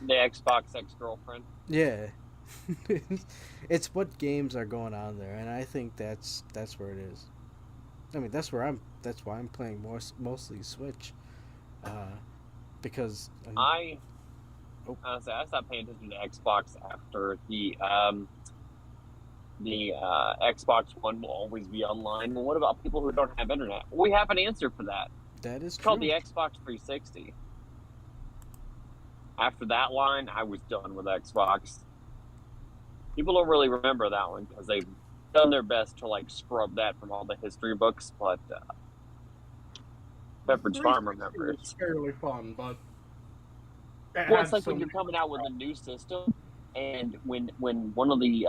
Speaker 8: The Xbox ex-girlfriend.
Speaker 9: Yeah. It's what games are going on there, and I think that's where it is. I mean, that's why I'm playing mostly Switch. Because
Speaker 8: Honestly, I stopped paying attention to Xbox after the Xbox One will always be online. Well, what about people who don't have internet? We have an answer for that.
Speaker 9: that is
Speaker 8: It's called
Speaker 9: true.
Speaker 8: the Xbox 360. After that line, I was done with Xbox. People don't really remember that one because they've done their best to like scrub that from all the history books, but Pepperidge Farm
Speaker 1: 360
Speaker 8: remembers.
Speaker 1: was fairly fun, but
Speaker 8: Well, it's like when you're coming out with a new system, and when one of the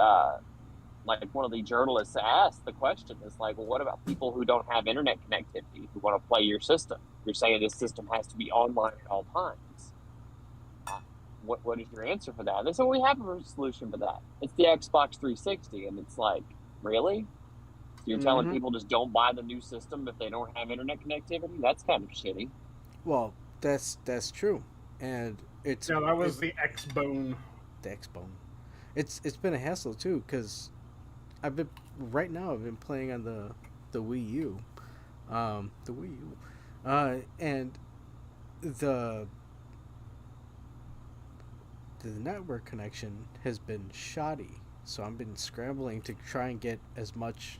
Speaker 8: journalists asked the question, it's like, well, what about people who don't have internet connectivity who want to play your system? You're saying this system has to be online at all times. What is your answer for that? And so we have a solution for that. It's the Xbox 360, and it's like, really? You're telling people just don't buy the new system if they don't have internet connectivity? That's kind of shitty.
Speaker 9: Well, that's true, and it's
Speaker 1: Yeah, that was the Xbone.
Speaker 9: the Xbone. It's been a hassle too because I've been playing on the Wii U, and the network connection has been shoddy, so I've been scrambling to try and get as much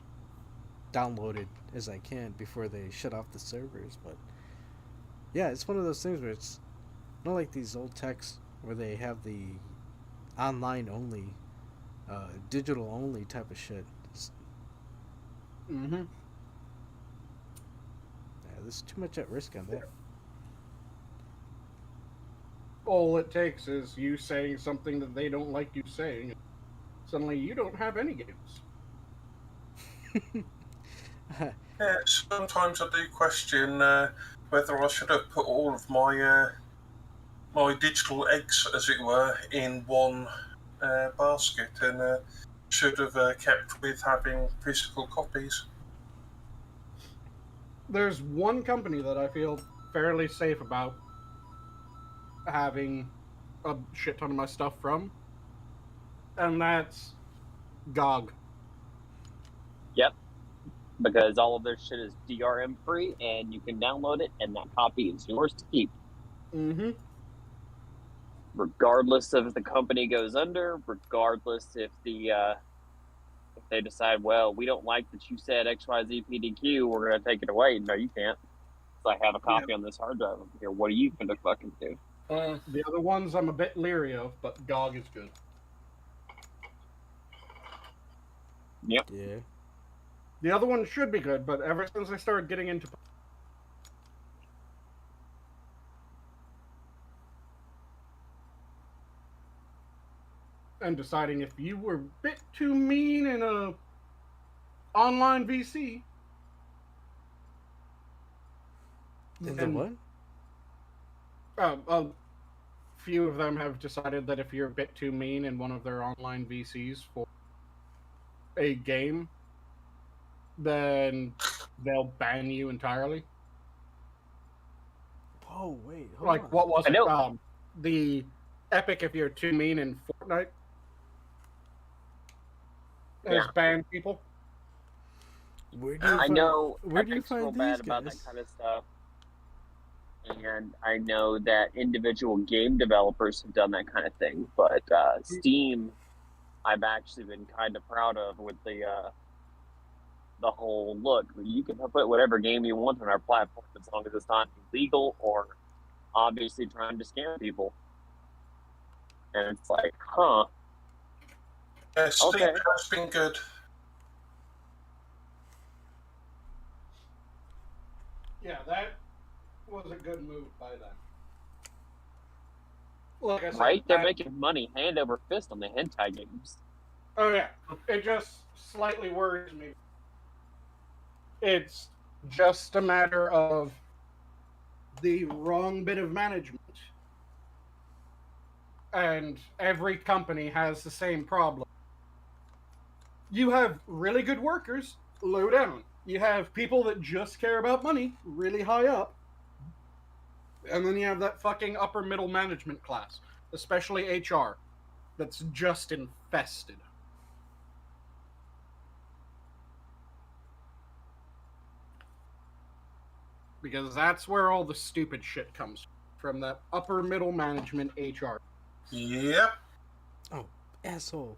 Speaker 9: downloaded as I can before they shut off the servers. But yeah, it's one of those things where it's not like these old techs where they have the online only, digital only type of shit. Yeah, there's too much at risk on that.
Speaker 1: All it takes is you saying something that they don't like you saying. Suddenly you don't have any games.
Speaker 2: Yeah, sometimes I do question whether I should have put all of my my digital eggs, as it were, in one basket and should have kept with having physical copies.
Speaker 1: There's one company that I feel fairly safe about having a shit ton of my stuff from, and that's GOG.
Speaker 8: Yep. Because all of their shit is DRM free, and you can download it, and that copy is yours to keep. Regardless of if the company goes under, regardless if if they decide, well, we don't like that you said XYZ PDQ, we're gonna take it away. No, you can't. So I have a copy on this hard drive over here. What are you gonna fucking do?
Speaker 1: The other ones I'm a bit leery of, but GOG is good.
Speaker 8: Yep.
Speaker 9: Yeah.
Speaker 1: The other one should be good, but ever since I started getting into and deciding if you were a bit too mean in a online VC.
Speaker 9: In the what?
Speaker 1: A few of them have decided that if you're a bit too mean in one of their online VCs for a game, then they'll ban you entirely.
Speaker 9: Oh wait, hold
Speaker 1: Like,
Speaker 9: on.
Speaker 1: what was
Speaker 8: I
Speaker 1: it?
Speaker 8: know.
Speaker 1: The Epic, if you're too mean in Fortnite, has banned people.
Speaker 9: Where do you
Speaker 8: I
Speaker 9: find,
Speaker 8: know
Speaker 9: where do you
Speaker 8: Epic's real
Speaker 9: find
Speaker 8: bad
Speaker 9: these
Speaker 8: about
Speaker 9: guys?
Speaker 8: that kind of stuff. And I know that individual game developers have done that kind of thing, but Steam, I've actually been kind of proud of with the whole look. You can put whatever game you want on our platform as long as it's not illegal or obviously trying to scam people. And it's like, huh?
Speaker 2: Yeah, Steam
Speaker 8: Okay.
Speaker 2: has been good.
Speaker 1: Yeah, that was a good move by them. Like I said,
Speaker 8: Right? They're making money hand over fist on the hentai games.
Speaker 1: Oh yeah, it just slightly worries me. It's just a matter of the wrong bit of management. And every company has the same problem. You have really good workers, low down. You have people that just care about money, really high up. And then you have that fucking upper middle management class, especially HR, that's just infested. Because that's where all the stupid shit comes from, that upper middle management HR.
Speaker 2: Yep.
Speaker 9: Oh, asshole.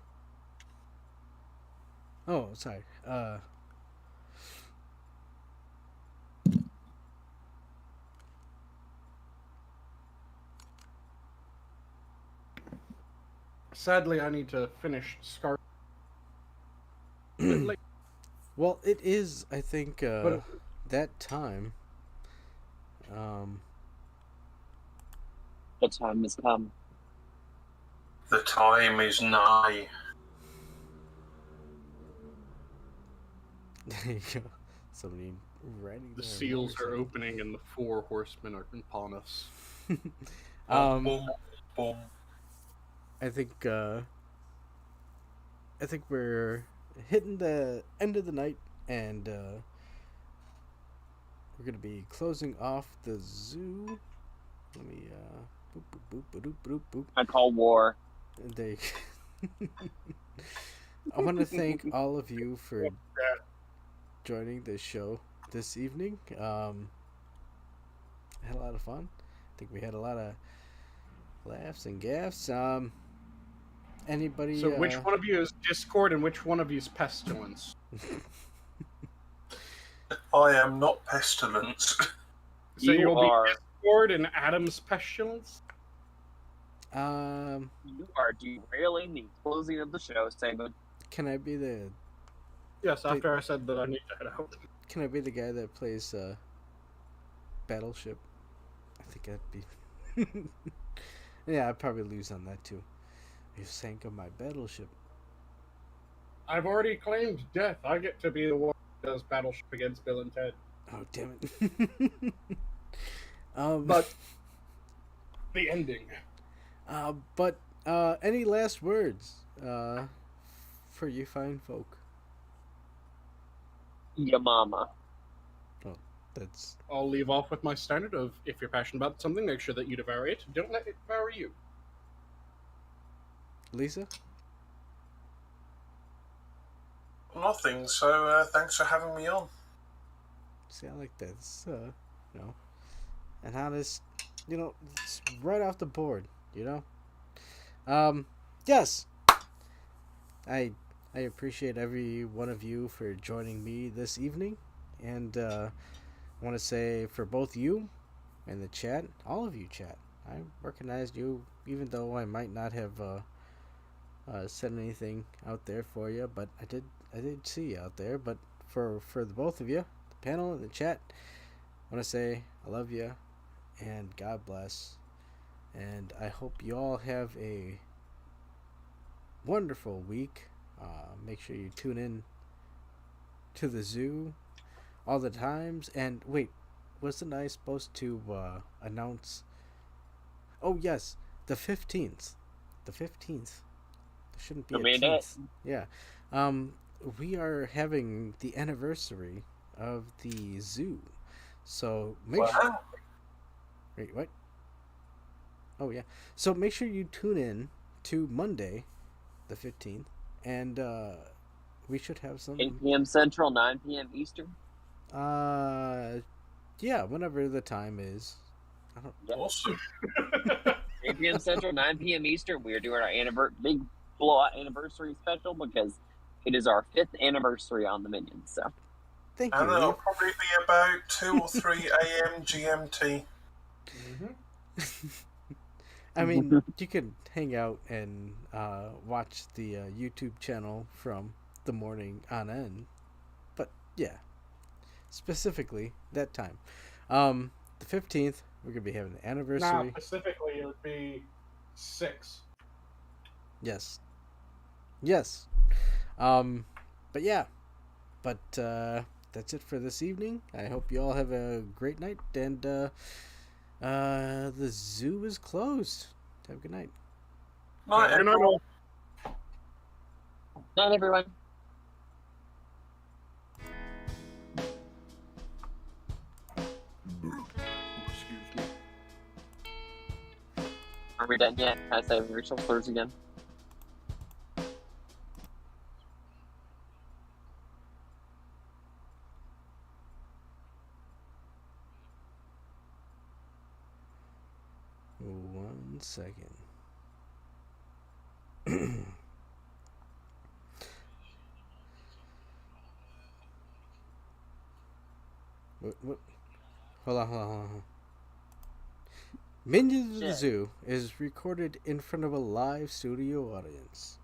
Speaker 9: Oh, sorry.
Speaker 1: Sadly, I need to finish Scar.
Speaker 9: Well, it is, I think, that time.
Speaker 8: The time has come.
Speaker 2: The time is nigh.
Speaker 9: There you go. Somebody writing
Speaker 1: The
Speaker 9: their
Speaker 1: seals are
Speaker 9: motorcycle.
Speaker 1: opening and the 4 horsemen are upon us.
Speaker 2: Boom, boom.
Speaker 9: I think we're hitting the end of the night, and we're gonna be closing off the zoo. Let me boop boop boop boop boop boop.
Speaker 8: I call war.
Speaker 9: There you go. I want to thank all of you for joining this show this evening. I had a lot of fun. I think we had a lot of laughs and gaffs. Anybody?
Speaker 1: So which one of you is Discord and which one of you is Pestilence?
Speaker 2: I am not Pestilence.
Speaker 1: So
Speaker 8: You
Speaker 1: you'll
Speaker 8: are.
Speaker 1: be Discord and Adam's Pestilence?
Speaker 8: You are derailing the closing of the show, Sanguine.
Speaker 9: Can I be the?
Speaker 1: Yes, after I said that I need to head out.
Speaker 9: Can I be the guy that plays Battleship? I think I'd be. Yeah, I'd probably lose on that too. You sank on my battleship.
Speaker 1: I've already claimed death. I get to be the one who does Battleship against Bill and Ted.
Speaker 9: Oh damn it!
Speaker 1: But the ending.
Speaker 9: But any last words for you fine folk?
Speaker 8: Your mama.
Speaker 9: Oh, that's.
Speaker 1: I'll leave off with my standard of, if you're passionate about something, make sure that you devour it. Don't let it devour you.
Speaker 9: Lisa?
Speaker 2: Nothing, so thanks for having me on.
Speaker 9: See, I like that. It's, you know, and how this, you know, it's right off the board, you know? Yes! I appreciate every one of you for joining me this evening, and I want to say for both you and the chat, all of you chat, I recognized you, even though I might not have said anything out there for you, but I did see you out there. But for the both of you, the panel and the chat, I want to say I love you and God bless, and I hope you all have a wonderful week. Make sure you tune in to the zoo all the times. And wait, wasn't I supposed to announce? Oh yes, the 15th. The 15th. There shouldn't be a 10th. Yeah. We are having the anniversary of the zoo, so make sure. Wait, what? Oh yeah. So make sure you tune in to Monday, the 15th, and we should have some.
Speaker 8: 8 p.m. Central, 9 p.m. Eastern.
Speaker 9: Yeah, whenever the time is.
Speaker 2: Awesome.
Speaker 8: 8 p.m. Central, 9 p.m. Eastern. We are doing our big blowout anniversary special because it is our 5th anniversary on the Minions. So
Speaker 9: Thank you.
Speaker 2: And it'll
Speaker 9: Eve.
Speaker 2: probably be about 2 or 3 a.m. GMT.
Speaker 9: I mean, you could hang out and watch the YouTube channel from the morning on end. But yeah, specifically that time. The 15th, we're going to be having the anniversary.
Speaker 1: Now, specifically, it would be 6.
Speaker 9: Yes. Yes. But yeah. But that's it for this evening. I hope you all have a great night. And the zoo is closed. Have a good night.
Speaker 2: Night,
Speaker 1: Good night, all.
Speaker 8: night, everyone.
Speaker 1: Excuse me.
Speaker 8: Are we done yet? Can I say racial slurs again?
Speaker 9: One second. What? Hold on. Minions of the
Speaker 8: Yeah.
Speaker 9: Zoo is recorded in front of a live studio audience.